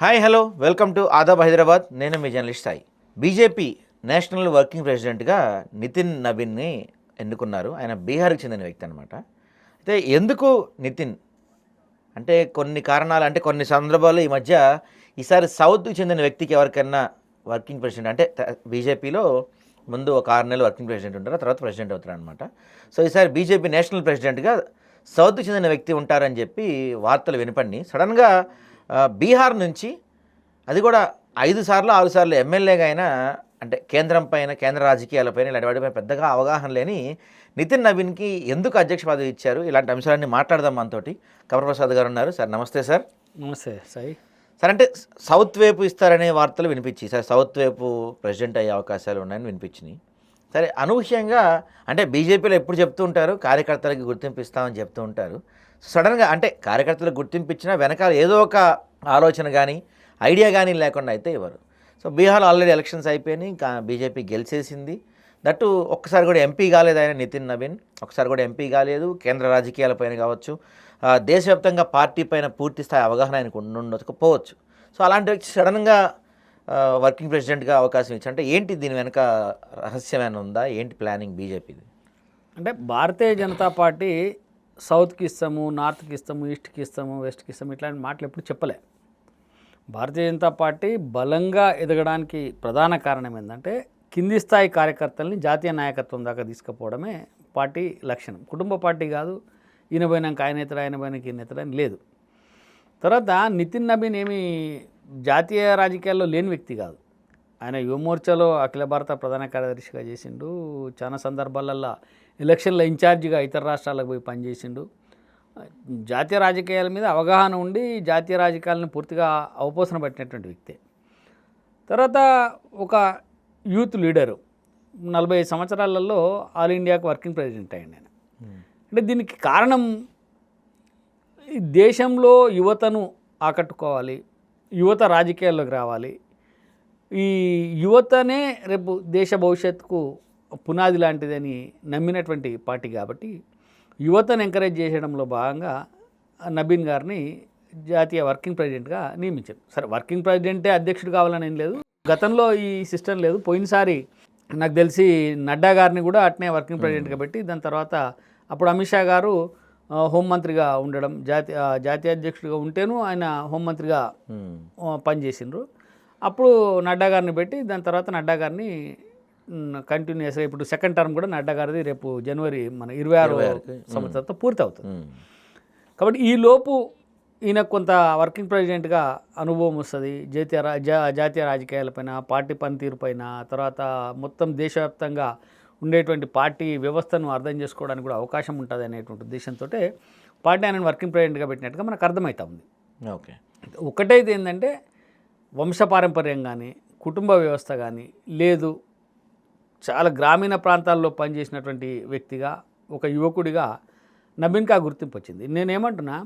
Hi hello welcome to Aadab Hyderabad. నేను మీ journalist Sai. BJP national working ప్రెసిడెంట్గా నితిన్ నబీన్ని ఎన్నుకున్నారు. ఆయన బీహార్కి చెందిన వ్యక్తి అనమాట. అయితే ఎందుకు నితిన్ అంటే కొన్ని కారణాలు, అంటే కొన్ని సందర్భాల్లో ఈ మధ్య ఈసారి సౌత్కి చెందిన వ్యక్తికి ఎవరికైనా వర్కింగ్ ప్రెసిడెంట్ అంటే బీజేపీలో ముందు ఒక 6 నెలలు వర్కింగ్ ప్రెసిడెంట్ ఉంటారు, తర్వాత ప్రెసిడెంట్ అవుతారు అనమాట. సో ఈసారి బీజేపీ నేషనల్ ప్రెసిడెంట్గా సౌత్కి చెందిన వ్యక్తి ఉంటారని చెప్పి వార్తలు వినపడినాయి. సడన్గా బీహార్ నుంచి, అది కూడా 5 సార్లు 6 సార్లు ఎమ్మెల్యేగా అయినా, అంటే కేంద్రం పైన, కేంద్ర రాజకీయాలపైన ఇలాంటి వాటిపైన పెద్దగా అవగాహన లేని నితిన్ నబీన్కి ఎందుకు అధ్యక్ష పదవి ఇచ్చారు? ఇలాంటి అంశాలన్నీ మాట్లాడదాం. మనతోటి కమర్ప్రసాద్ గారు ఉన్నారు. సార్ నమస్తే. సార్ నమస్తే సాయి. సార్, అంటే సౌత్ వైపు ఇస్తారనే వార్తలు వినిపించి, సార్ సౌత్ వైపు ప్రెసిడెంట్ అయ్యే అవకాశాలు ఉన్నాయని వినిపించినాయి. సరే, అనూహ్యంగా అంటే బీజేపీలో ఎప్పుడు చెప్తూ ఉంటారు కార్యకర్తలకి గుర్తింపు ఇస్తామని చెప్తూ ఉంటారు. సడన్గా అంటే కార్యకర్తలకు గుర్తింపు ఇచ్చినా వెనకాల ఏదో ఒక ఆలోచన కానీ ఐడియా కానీ లేకుండా అయితే ఇవ్వరు. సో బీహార్లో ఆల్రెడీ ఎలక్షన్స్ అయిపోయినాయి, ఇంకా బీజేపీ గెలిచేసింది. దట్టు ఒక్కసారి కూడా ఎంపీ కాలేదు ఆయన నితిన్ నబీన్, ఒకసారి కూడా ఎంపీ కాలేదు. కేంద్ర రాజకీయాలపైన కావచ్చు, దేశవ్యాప్తంగా పార్టీ పైన పూర్తి స్థాయి అవగాహన ఆయనకు ఉండకపోవచ్చు. సో అలాంటి వ్యక్తి సడన్గా వర్కింగ్ ప్రెసిడెంట్గా అవకాశం ఇచ్చి, అంటే ఏంటి దీని వెనక రహస్యమైన ఉందా? ఏంటి ప్లానింగ్ బీజేపీది? అంటే భారతీయ జనతా పార్టీ సౌత్కి ఇస్తాము, నార్త్కి ఇస్తాము, ఈస్ట్కి ఇస్తాము, వెస్ట్కి ఇస్తాము ఇట్లాంటి మాటలు ఎప్పుడు చెప్పలే. భారతీయ జనతా పార్టీ బలంగా ఎదగడానికి ప్రధాన కారణం ఏంటంటే కింది స్థాయి కార్యకర్తల్ని జాతీయ నాయకత్వం దాకా తీసుకుపోవడమే పార్టీ లక్షణం. కుటుంబ పార్టీ కాదు, ఈయన పోయినాక ఆయన ఇతడు, ఆయన పోయినాక ఈయన ఇతడు అని లేదు. తర్వాత నితిన్ నబీన్ ఏమీ జాతీయ రాజకీయాల్లో లేని వ్యక్తి కాదు. ఆయన యువమోర్చాలో అఖిల భారత ప్రధాన కార్యదర్శిగా చేసిండు. చాలా సందర్భాలల్లో ఎలక్షన్ల ఇన్ఛార్జిగా ఇతర రాష్ట్రాలకు పోయి పనిచేసిండు. జాతీయ రాజకీయాల మీద అవగాహన ఉండి జాతీయ రాజకీయాలను పూర్తిగా అవపోసన పట్టినటువంటి వ్యక్తే. తర్వాత ఒక యూత్ లీడరు, 45 సంవత్సరాలలో ఆల్ ఇండియాకు వర్కింగ్ ప్రెసిడెంట్ అయ్యండి ఆయన. అంటే దీనికి కారణం దేశంలో యువతను ఆకట్టుకోవాలి, యువత రాజకీయాల్లోకి రావాలి, ఈ యువతనే రేపు దేశ భవిష్యత్తుకు పునాది లాంటిదని నమ్మినటువంటి పార్టీ కాబట్టి యువతను ఎంకరేజ్ చేయడంలో భాగంగా నబీన్ గారిని జాతీయ వర్కింగ్ ప్రెసిడెంట్గా నియమించారు. సరే, వర్కింగ్ ప్రెసిడెంటే అధ్యక్షుడు కావాలని ఏం లేదు, గతంలో ఈ సిస్టమ్ లేదు. పోయినసారి నాకు తెలిసి నడ్డా గారిని కూడా అట్నే వర్కింగ్ ప్రెసిడెంట్గా పెట్టి, దాని తర్వాత అప్పుడు అమిత్ షా గారు హోంమంత్రిగా ఉండడం, జాతీయ అధ్యక్షుడిగా ఉంటేను ఆయన హోంమంత్రిగా పనిచేసిండ్రు. అప్పుడు నడ్డా గారిని పెట్టి, దాని తర్వాత నడ్డా గారిని కంటిన్యూస్గా ఇప్పుడు సెకండ్ టర్మ్ కూడా నడ్డా గారిది రేపు జనవరి మన 26 సంవత్సరంతో పూర్తి అవుతుంది. కాబట్టి ఈ లోపు ఈయన కొంత వర్కింగ్ ప్రెసిడెంట్గా అనుభవం వస్తుంది. జాతీయ రాజకీయాలపైన, పార్టీ పనితీరు పైన, తర్వాత మొత్తం దేశవ్యాప్తంగా ఉండేటువంటి పార్టీ వ్యవస్థను అర్థం చేసుకోవడానికి కూడా అవకాశం ఉంటుంది అనేటువంటి ఉద్దేశంతో పార్టీ ఆయన వర్కింగ్ ప్రెసిడెంట్గా పెట్టినట్టుగా మనకు అర్థమవుతా ఉంది. ఓకే, ఒకటైతే ఏంటంటే వంశపారంపర్యం కానీ, కుటుంబ వ్యవస్థ కానీ లేదు, చాలా గ్రామీణ ప్రాంతాల్లో పనిచేసినటువంటి వ్యక్తిగా, ఒక యువకుడిగా నబీన్కి ఆ గుర్తింపు వచ్చింది. నేనేమంటున్నా,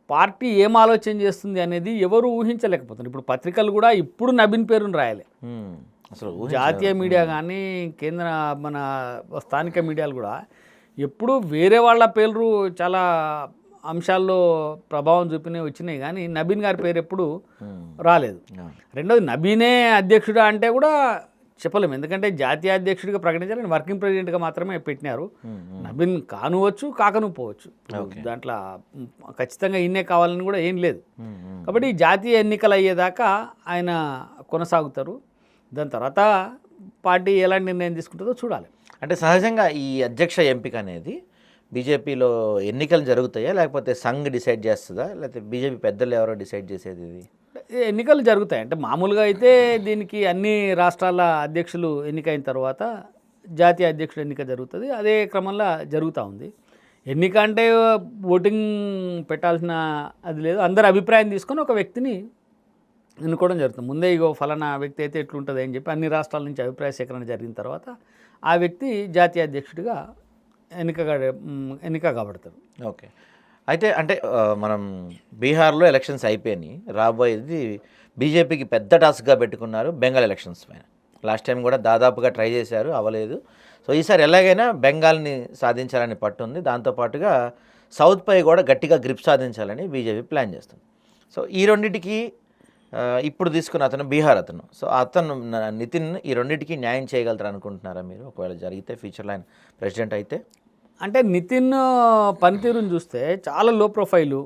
పార్టీ ఏం ఆలోచన చేస్తుంది అనేది ఎవరు ఊహించలేకపోతున్నారు. ఇప్పుడు పత్రికలు కూడా ఇప్పుడు నబీన్ పేరును రాయాలి. అసలు జాతీయ మీడియా కానీ, కేంద్ర మన స్థానిక మీడియాలు కూడా ఎప్పుడు వేరే వాళ్ళ పేర్లు చాలా అంశాల్లో ప్రభావం చూపినవి వచ్చినాయి, కానీ నబీన్ గారి పేరు ఎప్పుడు రాలేదు. రెండోది, నబీనే అధ్యక్షుడా అంటే కూడా చెప్పలేము, ఎందుకంటే జాతీయ అధ్యక్షుడిగా ప్రకటించాలని వర్కింగ్ ప్రెసిడెంట్గా మాత్రమే పెట్టినారు. నబీన్ కానువచ్చు, కాకనుపోవచ్చు, దాంట్లో ఖచ్చితంగా ఇన్నే కావాలని కూడా ఏం లేదు. కాబట్టి జాతీయ ఎన్నికలు అయ్యేదాకా ఆయన కొనసాగుతారు. దాని తర్వాత పార్టీ ఎలాంటి నిర్ణయం తీసుకుంటుందో చూడాలి. అంటే సహజంగా ఈ అధ్యక్ష ఎంపిక అనేది బీజేపీలో ఎన్నికలు జరుగుతాయా, లేకపోతే సంఘ్ డిసైడ్ చేస్తుందా, లేకపోతే బీజేపీ పెద్దలు ఎవరో డిసైడ్ చేసేది? ఇది ఎన్నికలు జరుగుతాయి. అంటే మామూలుగా అయితే దీనికి అన్ని రాష్ట్రాల అధ్యక్షులు ఎన్నికైన తర్వాత జాతీయ అధ్యక్షుడు ఎన్నిక జరుగుతుంది. అదే క్రమంలో జరుగుతూ ఉంది. ఎన్నిక అంటే ఓటింగ్ పెట్టాల్సిన అది లేదు, అందరి అభిప్రాయం తీసుకొని ఒక వ్యక్తిని ఎన్నుకోవడం జరుగుతుంది. ముందే ఇగో ఫలానా వ్యక్తి అయితే ఎట్లుంటుంది అని చెప్పి అన్ని రాష్ట్రాల నుంచి అభిప్రాయ సేకరణ జరిగిన తర్వాత ఆ వ్యక్తి జాతీయ అధ్యక్షుడిగా ఎన్నిక కాబడతారు. ఓకే, అయితే అంటే మనం బీహార్లో ఎలక్షన్స్ అయిపోయినాయి, రాబోయేది బీజేపీకి పెద్ద టాస్క్గా పెట్టుకున్నారు బెంగాల్ ఎలక్షన్స్ పైన. లాస్ట్ టైం కూడా దాదాపుగా ట్రై చేశారు, అవ్వలేదు. సో ఈసారి ఎలాగైనా బెంగాల్ని సాధించాలని పట్టుంది. దాంతోపాటుగా సౌత్ పై కూడా గట్టిగా గ్రిప్ సాధించాలని బీజేపీ ప్లాన్ చేస్తుంది. సో ఈ రెండింటికి ఇప్పుడు తీసుకున్న అతను బీహార్ అతను. సో అతను నితిన్ ఈ రెండింటికి న్యాయం చేయగలుగుతారు అనుకుంటున్నారా మీరు, ఒకవేళ జరిగితే ఫ్యూచర్లో ఆయన ప్రెసిడెంట్ అయితే? అంటే నితిన్ పనితీరుని చూస్తే చాలా లో ప్రొఫైలు,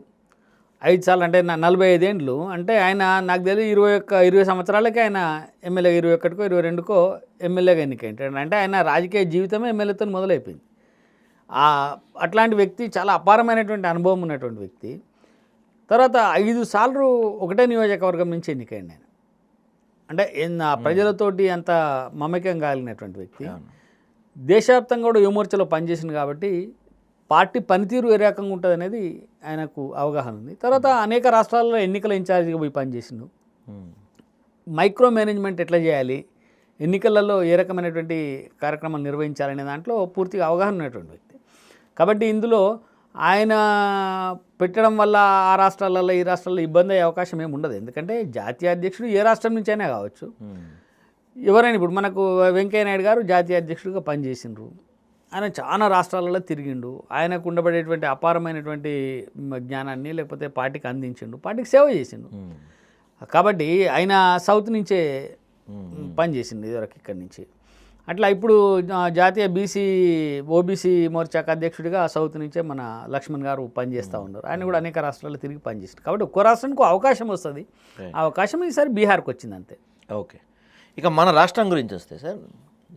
5 సార్లు అంటే 45 ఏండ్లు, అంటే ఆయన నాకు తెలియదు 20 సంవత్సరాలకి ఆయన ఎమ్మెల్యేగా 21కో 22కో ఎమ్మెల్యేగా ఎన్నికైంటాడు. అంటే ఆయన రాజకీయ జీవితమే ఎమ్మెల్యేతో మొదలైపోయింది. అట్లాంటి వ్యక్తి, చాలా అపారమైనటువంటి అనుభవం ఉన్నటువంటి వ్యక్తి. తర్వాత 5 సార్లు ఒకటే నియోజకవర్గం నుంచి ఎన్నికైంది ఆయన. అంటే ప్రజలతోటి అంత మమేకం కలిగినటువంటి వ్యక్తి. దేశవ్యాప్తంగా కూడా యువమోర్చలో పనిచేసింది కాబట్టి పార్టీ పనితీరు ఏ రకంగా ఉంటుంది అనేది ఆయనకు అవగాహన ఉంది. తర్వాత అనేక రాష్ట్రాల్లో ఎన్నికల ఇన్ఛార్జిగా పోయి పనిచేసిండు. మైక్రో మేనేజ్మెంట్ ఎట్లా చేయాలి, ఎన్నికలలో ఏ రకమైనటువంటి కార్యక్రమాలు నిర్వహించాలనే దాంట్లో పూర్తిగా అవగాహన ఉన్నటువంటి వ్యక్తి. కాబట్టి ఇందులో ఆయన పెట్టడం వల్ల ఆ రాష్ట్రాలలో ఈ రాష్ట్రాల్లో ఇబ్బంది అయ్యే అవకాశం ఏమి ఉండదు. ఎందుకంటే జాతీయ అధ్యక్షుడు ఏ రాష్ట్రం నుంచి అయినా కావచ్చు. ఎవరైనా ఇప్పుడు మనకు వెంకయ్య నాయుడు గారు జాతీయ అధ్యక్షుడిగా పనిచేసిండ్రు. ఆయన చాలా రాష్ట్రాలలో తిరిగిండు. ఆయనకు ఉండబడేటువంటి అపారమైనటువంటి జ్ఞానాన్ని లేకపోతే పార్టీకి అందించిండు, పార్టీకి సేవ చేసిండు. కాబట్టి ఆయన సౌత్ నుంచే పనిచేసిండు ఇదివరకు ఇక్కడి నుంచి. అట్లా ఇప్పుడు జాతీయ ఓబీసీ మోర్చాకు అధ్యక్షుడిగా సౌత్ నుంచే మన లక్ష్మణ్ గారు పనిచేస్తూ ఉన్నారు. ఆయన కూడా అనేక రాష్ట్రాల్లో తిరిగి పనిచేస్తారు. కాబట్టి ఒక్కో రాష్ట్రానికి అవకాశం వస్తుంది. ఆ అవకాశం ఈసారి బీహార్కి వచ్చింది అంతే. ఓకే, ఇక మన రాష్ట్రం గురించి వస్తే సార్,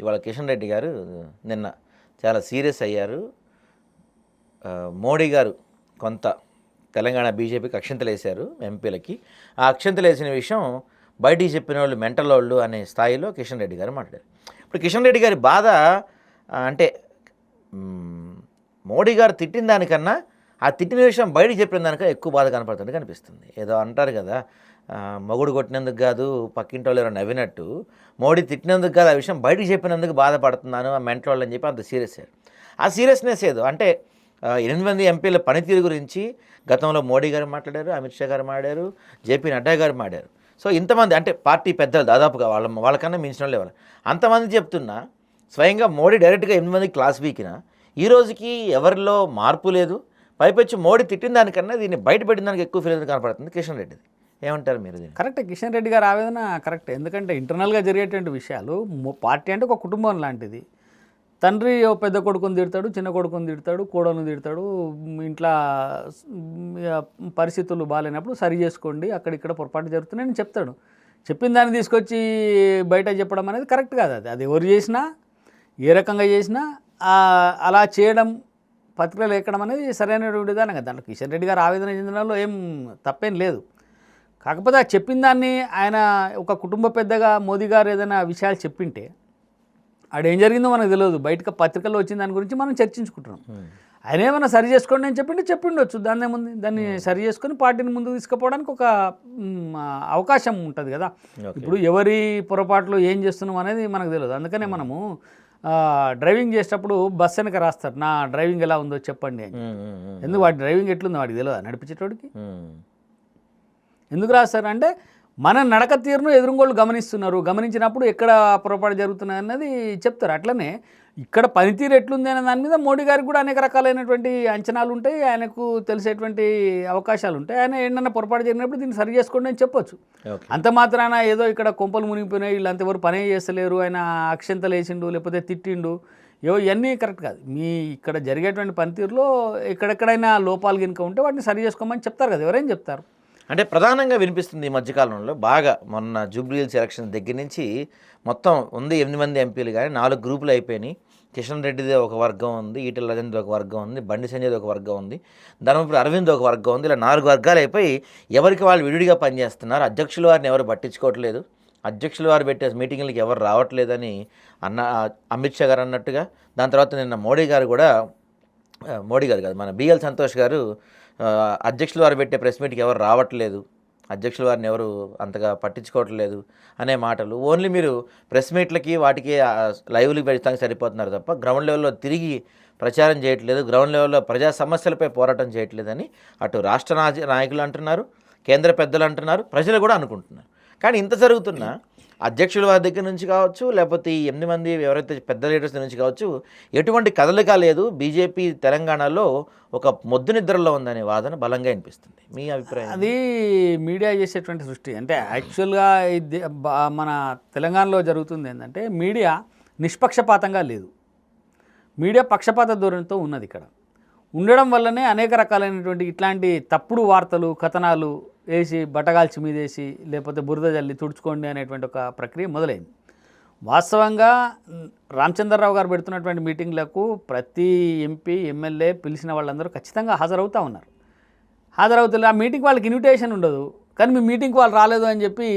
ఇవాళ కిషన్ రెడ్డి గారు నిన్న చాలా సీరియస్ అయ్యారు. మోడీ గారు కొంత తెలంగాణ బీజేపీకి అక్షంతలు వేశారు ఎంపీలకి. ఆ అక్షంతలు వేసిన విషయం బయటికి చెప్పిన వాళ్ళు మెంటల్ వాళ్ళు అనే స్థాయిలో కిషన్ రెడ్డి గారు మాట్లాడారు. ఇప్పుడు కిషన్ రెడ్డి గారి బాధ అంటే మోడీ గారు తిట్టిన దానికన్నా ఆ తిట్టిన విషయం బయటికి చెప్పిన దానికన్నా ఎక్కువ బాధ కనపడుతుంది కనిపిస్తుంది. ఏదో అంటారు కదా, మొగుడు కొట్టినందుకు కాదు పక్కింటి వాళ్ళు ఎవరు నవ్వినట్టు, మోడీ తిట్టినందుకు కాదు ఆ విషయం బయటికి చెప్పినందుకు బాధపడుతున్నాను ఆ మెంటల్ వాళ్ళు అని చెప్పి అంత సీరియస్ అయ్యారు. ఆ సీరియస్నెస్ ఏదో అంటే 8 మంది ఎంపీల పనితీరు గురించి గతంలో మోడీ గారు మాట్లాడారు, అమిత్ షా గారు మాట్లాడారు, జేపీ నడ్డా గారు మాట్లాడారు. సో ఇంతమంది అంటే పార్టీ పెద్దలు దాదాపుగా వాళ్ళకన్నా మించిన వాళ్ళు ఎవరు అంతమంది చెప్తున్నా, స్వయంగా మోడీ డైరెక్ట్గా 8 మంది క్లాస్ వీకిన ఈ రోజుకి ఎవరిలో మార్పు లేదు. పైపెచ్చి మోడీ తిట్టిన దానికన్నా దీన్ని బయటపెట్టిన దానికి ఎక్కువ ఫీల్ కనపడుతుంది కిషన్ రెడ్డిది. ఏమంటారు మీరు దీన్ని? కరెక్టే, కిషన్ రెడ్డి గారు ఆవేదన కరెక్టే. ఎందుకంటే ఇంటర్నల్గా జరిగేటువంటి విషయాలు, పార్టీ అంటే ఒక కుటుంబం లాంటిది. తండ్రి పెద్ద కొడుకుని తిడతాడు, చిన్న కొడుకుని తిడతాడు, కోడలను తిడతాడు. ఇంట్లో పరిస్థితులు బాగాలేనప్పుడు సరి చేసుకోండి, అక్కడిక్కడ పొరపాటు జరుగుతున్నాయని చెప్తాడు. చెప్పిన దాన్ని తీసుకొచ్చి బయట చెప్పడం అనేది కరెక్ట్ కాదు. అది ఎవరు చేసినా ఏ రకంగా చేసినా అలా చేయడం, పత్రికలు ఎక్కడం అనేది సరైనటువంటి విధానం కదా. దాంట్లో కిషన్ రెడ్డి గారు ఆవేదన చెందడంలో ఏం తప్పేం లేదు. కాకపోతే ఆ చెప్పిన దాన్ని ఆయన ఒక కుటుంబ పెద్దగా మోదీ గారు ఏదైనా విషయాలు చెప్పింటే ఆడేం జరిగిందో మనకు తెలియదు. బయటకు పత్రికల్లో వచ్చిన దాని గురించి మనం చర్చించుకుంటున్నాం. ఆయన ఏమైనా సరి చేసుకోండి అని చెప్పిండొచ్చు, దాన్ని ఏముంది. దాన్ని సరి చేసుకొని పార్టీని ముందుకు తీసుకుపోవడానికి ఒక అవకాశం ఉంటుంది కదా. ఇప్పుడు ఎవరి పొరపాట్లు ఏం చేస్తున్నాం అనేది మనకు తెలియదు. అందుకనే మనము డ్రైవింగ్ చేసేటప్పుడు బస్ వెనక రాస్తారు, నా డ్రైవింగ్ ఎలా ఉందో చెప్పండి అని. ఎందుకు వాడి డ్రైవింగ్ ఎట్లుందో వాడికి తెలియదు నడిపించేటోడికి. ఎందుకు రాస్తారు అంటే మన నడక తీరును ఎదురుగోళ్ళు గమనిస్తున్నారు, గమనించినప్పుడు ఎక్కడ పొరపాటు జరుగుతున్నది అన్నది చెప్తారు. అట్లనే ఇక్కడ పనితీరు ఎట్లుంది అనే దాని మీద మోడీ గారికి కూడా అనేక రకాలైనటువంటి అంచనాలు ఉంటాయి, ఆయనకు తెలిసేటువంటి అవకాశాలు ఉంటాయి. ఆయన ఏంటన్నా పొరపాటు జరిగినప్పుడు దీన్ని సరి చేసుకోండి అని చెప్పొచ్చు. అంత మాత్రాన ఏదో ఇక్కడ కొంపలు మునిగిపోయినాయి, వీళ్ళంత ఎవరు పనే చేస్తలేరు, ఆయన అక్షంతలు వేసిండు లేకపోతే తిట్టిండు, ఇవన్నీ కరెక్ట్ కాదు. మీ ఇక్కడ జరిగేటువంటి పనితీరులో ఎక్కడెక్కడైనా లోపాలు కనుక ఉంటే వాటిని సరి చేసుకోమని చెప్తారు కదా, ఎవరైనా చెప్తారు. అంటే ప్రధానంగా వినిపిస్తుంది ఈ మధ్యకాలంలో బాగా, మొన్న జూబ్లీహిల్స్ ఎలక్షన్ దగ్గర నుంచి మొత్తం ఉంది 8 మంది ఎంపీలు కానీ 4 గ్రూపులు అయిపోయినాయి. కిషన్ రెడ్డిది ఒక వర్గం ఉంది, ఈటెల రాజేంద్ర ఒక వర్గం ఉంది, బండి సంజయ్ది ఒక వర్గం ఉంది, ధర్మపురి అరవింద్ ఒక వర్గం ఉంది. ఇలా 4 వర్గాలు అయిపోయి ఎవరికి వాళ్ళు విడివిడిగా పనిచేస్తున్నారు. అధ్యక్షుల వారిని ఎవరు పట్టించుకోవట్లేదు, అధ్యక్షుల వారు పెట్టే మీటింగ్లకి ఎవరు రావట్లేదని అమిత్ షా గారు అన్నట్టుగా. దాని తర్వాత నిన్న మోడీ గారు కాదు, మన బిఎల్ సంతోష్ గారు అధ్యక్షుల వారు పెట్టే ప్రెస్ మీట్కి ఎవరు రావట్లేదు, అధ్యక్షుల వారిని ఎవరు అంతగా పట్టించుకోవట్లేదు అనే మాటలు. ఓన్లీ మీరు ప్రెస్ మీట్లకి వాటికి లైవ్లకి పెడతానికి సరిపోతున్నారు తప్ప గ్రౌండ్ లెవెల్లో తిరిగి ప్రచారం చేయట్లేదు, గ్రౌండ్ లెవెల్లో ప్రజా సమస్యలపై పోరాటం చేయట్లేదని అటు రాష్ట్ర నాయకులు అంటున్నారు, కేంద్ర పెద్దలు అంటున్నారు, ప్రజలు కూడా అనుకుంటున్నారు. కానీ ఇంత జరుగుతున్నా అధ్యక్షుల వారి దగ్గర నుంచి కావచ్చు, లేకపోతే ఈ 8 మంది ఎవరైతే పెద్ద లీడర్స్ నుంచి కావచ్చు, ఎటువంటి కదలిక లేదు. బీజేపీ తెలంగాణలో ఒక మొద్దు నిద్రలో ఉందనే వాదన బలంగా వినిపిస్తుంది. మీ అభిప్రాయం? అది మీడియా చేసేటువంటి సృష్టి. అంటే యాక్చువల్గా ఇది మన తెలంగాణలో జరుగుతుంది ఏంటంటే మీడియా నిష్పక్షపాతంగా లేదు. మీడియా పక్షపాత ధోరణితో ఉన్నది. ఇక్కడ ఉండడం వల్లనే అనేక రకాలైనటువంటి ఇట్లాంటి తప్పుడు వార్తలు, కథనాలు వేసి బట్టగాల్చి మీదేసి లేకపోతే బురద జల్లి తుడుచుకోండి అనేటువంటి ఒక ప్రక్రియ మొదలైంది. వాస్తవంగా రామచంద్రరావు గారు పెడుతున్నటువంటి మీటింగ్లకు ప్రతి ఎంపీ, ఎమ్మెల్యే పిలిచిన వాళ్ళందరూ ఖచ్చితంగా హాజరవుతూ ఉన్నారు. హాజరవుతుంది. ఆ మీటింగ్ వాళ్ళకి ఇన్విటేషన్ ఉండదు, కానీ మీ మీటింగ్కి వాళ్ళు రాలేదు అని చెప్పి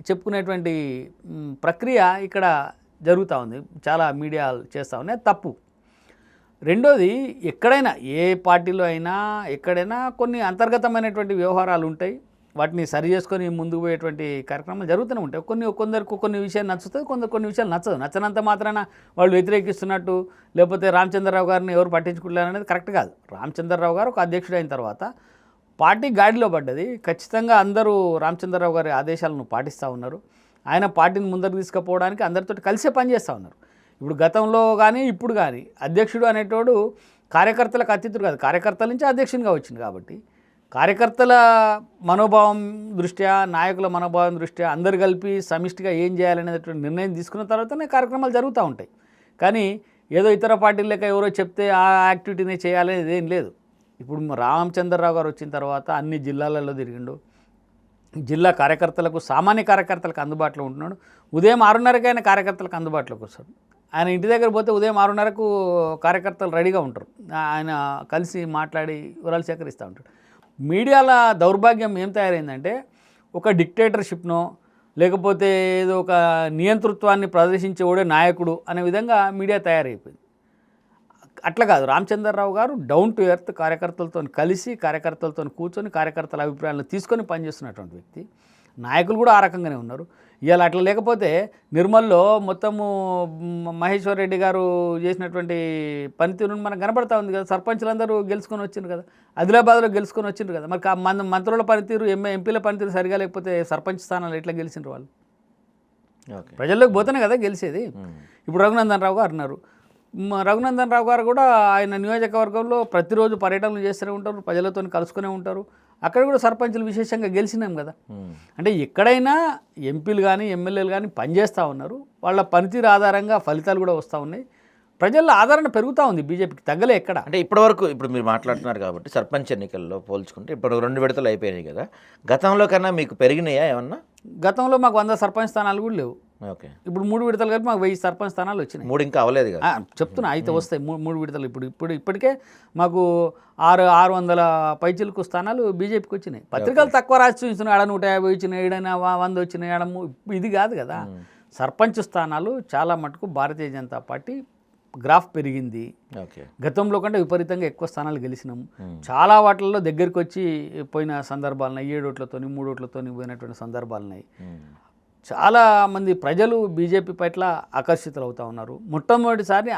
చెప్పుకునేటువంటి ప్రక్రియ ఇక్కడ జరుగుతూ ఉంది. చాలా మీడియాలు చేస్తూ ఉన్నాయి. తప్పు. రెండోది, ఎక్కడైనా ఏ పార్టీలో అయినా ఎక్కడైనా కొన్ని అంతర్గతమైనటువంటి వ్యవహారాలు ఉంటాయి. వాటిని సరి చేసుకొని ముందుకు పోయేటువంటి కార్యక్రమాలు జరుగుతూనే ఉంటాయి. కొందరికి కొన్ని విషయాలు నచ్చుతుంది, కొన్ని విషయాలు నచ్చదు. నచ్చనంత మాత్రాన వాళ్ళు వ్యతిరేకిస్తున్నట్టు లేకపోతే రామచంద్రరావు గారిని ఎవరు పట్టించుకుంటారు అనేది కరెక్ట్ కాదు. రామచంద్రరావు గారు ఒక అధ్యక్షుడు అయిన తర్వాత పార్టీ గాడిలో పడ్డది. ఖచ్చితంగా అందరూ రామచంద్రరావు గారి ఆదేశాలను పాటిస్తూ ఉన్నారు. ఆయన పార్టీని ముందరకు తీసుకుపోవడానికి అందరితో కలిసే పనిచేస్తూ ఉన్నారు. ఇప్పుడు గతంలో కానీ ఇప్పుడు కానీ అధ్యక్షుడు అనేటోడు కార్యకర్తలకు అతిథుడు కాదు, కార్యకర్తల నుంచి అధ్యక్షునిగా వచ్చింది. కాబట్టి కార్యకర్తల మనోభావం దృష్ట్యా, నాయకుల మనోభావం దృష్ట్యా అందరు కలిపి సమిష్టిగా ఏం చేయాలనేటువంటి నిర్ణయం తీసుకున్న తర్వాతనే కార్యక్రమాలు జరుగుతూ ఉంటాయి. కానీ ఏదో ఇతర పార్టీల లెక్క ఎవరో చెప్తే ఆ యాక్టివిటీనే చేయాలనేది ఏం లేదు. ఇప్పుడు రామచంద్రరావు గారు వచ్చిన తర్వాత అన్ని జిల్లాలలో తిరిగిండు. జిల్లా కార్యకర్తలకు, సామాన్య కార్యకర్తలకు అందుబాటులో ఉంటున్నాడు. ఉదయం 6:30కి ఆయన కార్యకర్తలకు అందుబాటులోకి వస్తాడు. ఆయన ఇంటి దగ్గర పోతే ఉదయం 6:30కు కార్యకర్తలు రెడీగా ఉంటారు. ఆయన కలిసి మాట్లాడి వివరాలు సేకరిస్తూ ఉంటాడు. మీడియాల దౌర్భాగ్యం ఏం తయారైందంటే ఒక డిక్టేటర్షిప్నో లేకపోతే ఏదో ఒక నియంతృత్వాన్ని ప్రదర్శించేవాడే నాయకుడు అనే విధంగా మీడియా తయారైపోయింది. అట్లా కాదు. రామచంద్రరావు గారు డౌన్ టు ఎర్త్ కార్యకర్తలతో కలిసి, కార్యకర్తలతో కూర్చొని, కార్యకర్తల అభిప్రాయాలను తీసుకొని పనిచేస్తున్నటువంటి వ్యక్తి. నాయకులు కూడా ఆ రకంగానే ఉన్నారు. ఇవాళ అట్లా లేకపోతే నిర్మల్లో మొత్తము మహేశ్వర్ రెడ్డి గారు చేసినటువంటి పనితీరు మనకు కనబడతా ఉంది కదా. సర్పంచ్లందరూ గెలుచుకొని వచ్చిండ్రు కదా, ఆదిలాబాద్లో గెలుచుకొని వచ్చిండ్రు కదా. మరి మంత్రుల పనితీరు, ఎంపీల పనితీరు సరిగా లేకపోతే సర్పంచ్ స్థానాలు ఎట్లా గెలిచిండ్రు వాళ్ళు? ప్రజల్లోకి పోతేనే కదా గెలిచేది. ఇప్పుడు రఘునందన్ రావు గారు అన్నారు. రఘునందన్ రావు గారు కూడా ఆయన నియోజకవర్గంలో ప్రతిరోజు పర్యటనలు చేస్తూనే ఉంటారు, ప్రజలతో కలుసుకునే ఉంటారు. అక్కడ కూడా సర్పంచులు విశేషంగా గెలిచినాం కదా. అంటే ఎక్కడైనా ఎంపీలు కానీ ఎమ్మెల్యేలు కానీ పనిచేస్తూ ఉన్నారు. వాళ్ళ పనితీరు ఆధారంగా ఫలితాలు కూడా వస్తూ ఉన్నాయి. ప్రజల్లో ఆదరణ పెరుగుతూ ఉంది. బీజేపీకి తగ్గలే ఎక్కడ. అంటే ఇప్పటివరకు ఇప్పుడు మీరు మాట్లాడుతున్నారు కాబట్టి సర్పంచ్ ఎన్నికల్లో పోల్చుకుంటే ఇప్పుడు 2 విడతలు అయిపోయినాయి కదా. గతంలో కన్నా మీకు పెరిగినాయా ఏమన్నా? గతంలో మాకు 100 సర్పంచ్ స్థానాలు కూడా లేవు. ఓకే. ఇప్పుడు 3 విడతలు కలిపి మాకు 1000 సర్పంచ్ స్థానాలు వచ్చినాయి. 3 ఇంకా అవ్వలేదు కదా. చెప్తున్నా, అయితే వస్తాయి 3 విడతలు. ఇప్పటికే మాకు 600 పైచిలకు స్థానాలు బీజేపీకి వచ్చినాయి. పత్రికలు తక్కువ రాసి చూస్తున్నాయి. ఆడ 150 వచ్చినాయి, ఏడైనా 100 వచ్చినాయి, ఇది కాదు కదా. సర్పంచ్ స్థానాలు చాలా మటుకు భారతీయ జనతా పార్టీ గ్రాఫ్ పెరిగింది. గతంలో కంటే విపరీతంగా ఎక్కువ స్థానాలు గెలిచినాము. చాలా వాటిల్లో దగ్గరికి వచ్చి పోయిన సందర్భాలున్నాయి. 7 ఓట్లతోని 3 ఓట్లతోని పోయినటువంటి సందర్భాలున్నాయి. చాలా మంది ప్రజలు బీజేపీ పట్ల ఆకర్షితులు అవుతూ ఉన్నారు. మొట్టమొదటిసారి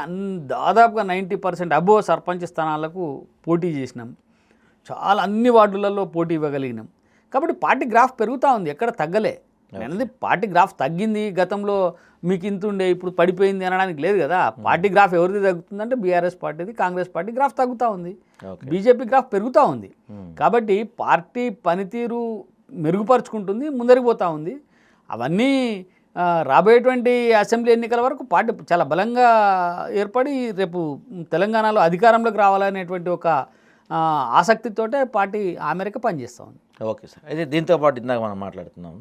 దాదాపుగా 90% అబోవ్ సర్పంచ్ స్థానాలకు పోటీ చేసినాం. చాలా అన్ని వార్డులలో పోటీ ఇవ్వగలిగినాం. కాబట్టి పార్టీ గ్రాఫ్ పెరుగుతూ ఉంది, ఎక్కడ తగ్గలే. అనేది పార్టీ గ్రాఫ్ తగ్గింది, గతంలో మీకు ఇంత ఉండే ఇప్పుడు పడిపోయింది అనడానికి లేదు కదా. పార్టీ గ్రాఫ్ ఎవరిది తగ్గుతుందంటే బీఆర్ఎస్ పార్టీది, కాంగ్రెస్ పార్టీ గ్రాఫ్ తగ్గుతూ ఉంది, బీజేపీ గ్రాఫ్ పెరుగుతూ ఉంది. కాబట్టి పార్టీ పనితీరు మెరుగుపరుచుకుంటుంది, ముందరికి పోతూ ఉంది. అవన్నీ రాబోయేటువంటి అసెంబ్లీ ఎన్నికల వరకు పార్టీ చాలా బలంగా ఏర్పడి రేపు తెలంగాణలో అధికారంలోకి రావాలనేటువంటి ఒక ఆసక్తితోటే పార్టీ ఆ మేరకు పనిచేస్తూ ఉంది. Okay sir. అయితే దీంతో పాటు ఇందాక మనం మాట్లాడుతున్నాం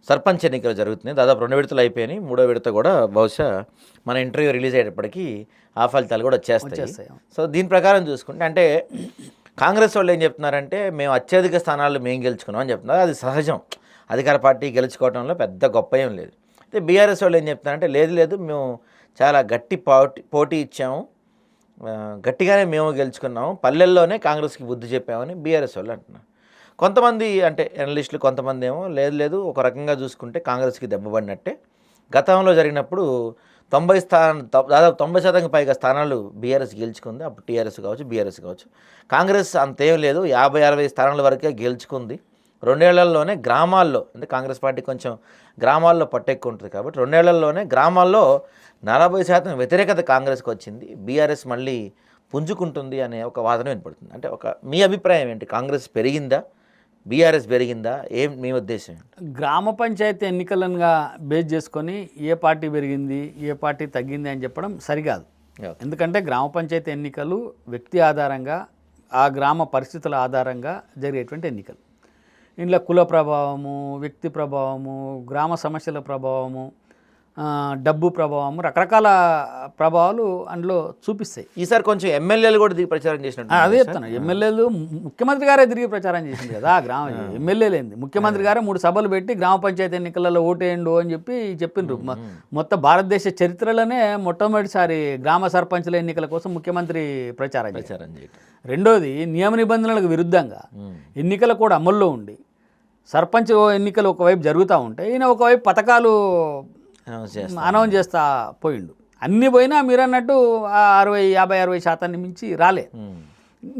సర్పంచ్ ఎన్నికలు జరుగుతున్నాయి. దాదాపు 2 విడతలు అయిపోయినాయి. 3వ విడత కూడా బహుశా మన ఇంటర్వ్యూ రిలీజ్ అయ్యేటప్పటికీ ఆ ఫలితాలు కూడా వచ్చేస్తాయి. సో దీని ప్రకారం చూసుకుంటే అంటే కాంగ్రెస్ వాళ్ళు ఏం చెప్తున్నారంటే మేము అత్యధిక స్థానాలు మేము గెలుచుకున్నాం అని చెప్తున్నారు. అది సహజం, అధికార పార్టీ గెలుచుకోవడంలో పెద్ద గొప్ప ఏం లేదు. అయితే బీఆర్ఎస్ వాళ్ళు ఏం చెప్తున్నారంటే లేదు మేము చాలా గట్టి పోటీ ఇచ్చాము, గట్టిగానే మేము గెలుచుకున్నాము, పల్లెల్లోనే కాంగ్రెస్కి బుద్ధి చెప్పామని బీఆర్ఎస్ వాళ్ళు అంటున్నారు. కొంతమంది అంటే అనలిస్టులు కొంతమంది ఏమో లేదు ఒక రకంగా చూసుకుంటే కాంగ్రెస్కి దెబ్బపడినట్టే. గతంలో జరిగినప్పుడు దాదాపు 90% పైగా స్థానాలు బీఆర్ఎస్ గెలుచుకుంది. అప్పుడు టీఆర్ఎస్ కావచ్చు బీఆర్ఎస్ కావచ్చు. కాంగ్రెస్ అంతేం లేదు, 50-60 స్థానాల వరకే గెలుచుకుంది. రెండేళ్లలోనే గ్రామాల్లో, అంటే కాంగ్రెస్ పార్టీ కొంచెం గ్రామాల్లో పట్టెక్కు ఉంటుంది కాబట్టి రెండేళ్లలోనే గ్రామాల్లో 40% వ్యతిరేకత కాంగ్రెస్కి వచ్చింది, బీఆర్ఎస్ మళ్ళీ పుంజుకుంటుంది అనే ఒక వాదన వినపడుతుంది. అంటే మీ అభిప్రాయం ఏంటి? కాంగ్రెస్ పెరిగిందా, బీఆర్ఎస్ పెరిగిందా, ఏం మీ ఉద్దేశం ఏంటి? గ్రామ పంచాయతీ ఎన్నికలనుగా బేస్ చేసుకొని ఏ పార్టీ పెరిగింది ఏ పార్టీ తగ్గింది అని చెప్పడం సరికాదు. ఎందుకంటే గ్రామ పంచాయతీ ఎన్నికలు వ్యక్తి ఆధారంగా, ఆ గ్రామ పరిస్థితుల ఆధారంగా జరిగేటువంటి ఎన్నికలు. ఇందులో కుల ప్రభావము, వ్యక్తి ప్రభావము, గ్రామ సమస్యల ప్రభావము, డబ్బు ప్రభావము, రకరకాల ప్రభావాలు అందులో చూపిస్తాయి. ఈసారి కొంచెం ఎమ్మెల్యేలు కూడా దిగి ప్రచారం చేసినట్టు అదే చెప్తాను. ఎమ్మెల్యేలు ముఖ్యమంత్రి గారే తిరిగి ప్రచారం చేసింది కదా. గ్రామ ఎమ్మెల్యేలేంది, ముఖ్యమంత్రి గారే 3 సభలు పెట్టి గ్రామ పంచాయతీ ఎన్నికలలో ఓటేయండు అని చెప్పి చెప్పిండ్రు. మొత్తం భారతదేశ చరిత్రలోనే మొట్టమొదటిసారి గ్రామ సర్పంచుల ఎన్నికల కోసం ముఖ్యమంత్రి ప్రచారం చేశారు. రెండోది, నియమ నిబంధనలకు విరుద్ధంగా ఎన్నికలు కూడా అమల్లో ఉండి సర్పంచ్ ఎన్నికలు ఒకవైపు జరుగుతూ ఉంటాయి, ఈయన ఒకవైపు పథకాలు అనౌన్స్ చేస్తా పోయిండు. అన్నీ పోయినా మీరు అన్నట్టు 50-60% మించి రాలే.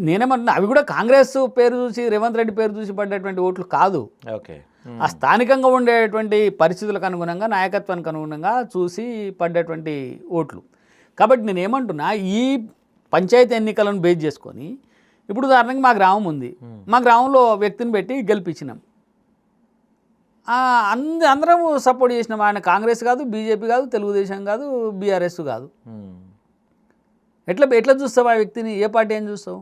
నేనేమంటున్నా, అవి కూడా కాంగ్రెస్ పేరు చూసి, రేవంత్ రెడ్డి పేరు చూసి పడ్డటువంటి ఓట్లు కాదు. ఓకే, ఆ స్థానికంగా ఉండేటువంటి పరిస్థితులకు అనుగుణంగా, నాయకత్వానికి అనుగుణంగా చూసి పడ్డటువంటి ఓట్లు. కాబట్టి నేనేమంటున్నా, ఈ పంచాయతీ ఎన్నికలను బేస్ చేసుకొని ఇప్పుడు ఉదాహరణకి మా గ్రామం ఉంది, మా గ్రామంలో వ్యక్తిని పెట్టి గెలిపించినాం, అందరం సపోర్ట్ చేసినాం. ఆయన కాంగ్రెస్ కాదు, బీజేపీ కాదు, తెలుగుదేశం కాదు, బీఆర్ఎస్ కాదు. ఎట్లా చూస్తావు ఆ వ్యక్తిని? ఏ పార్టీ అని చూస్తావు?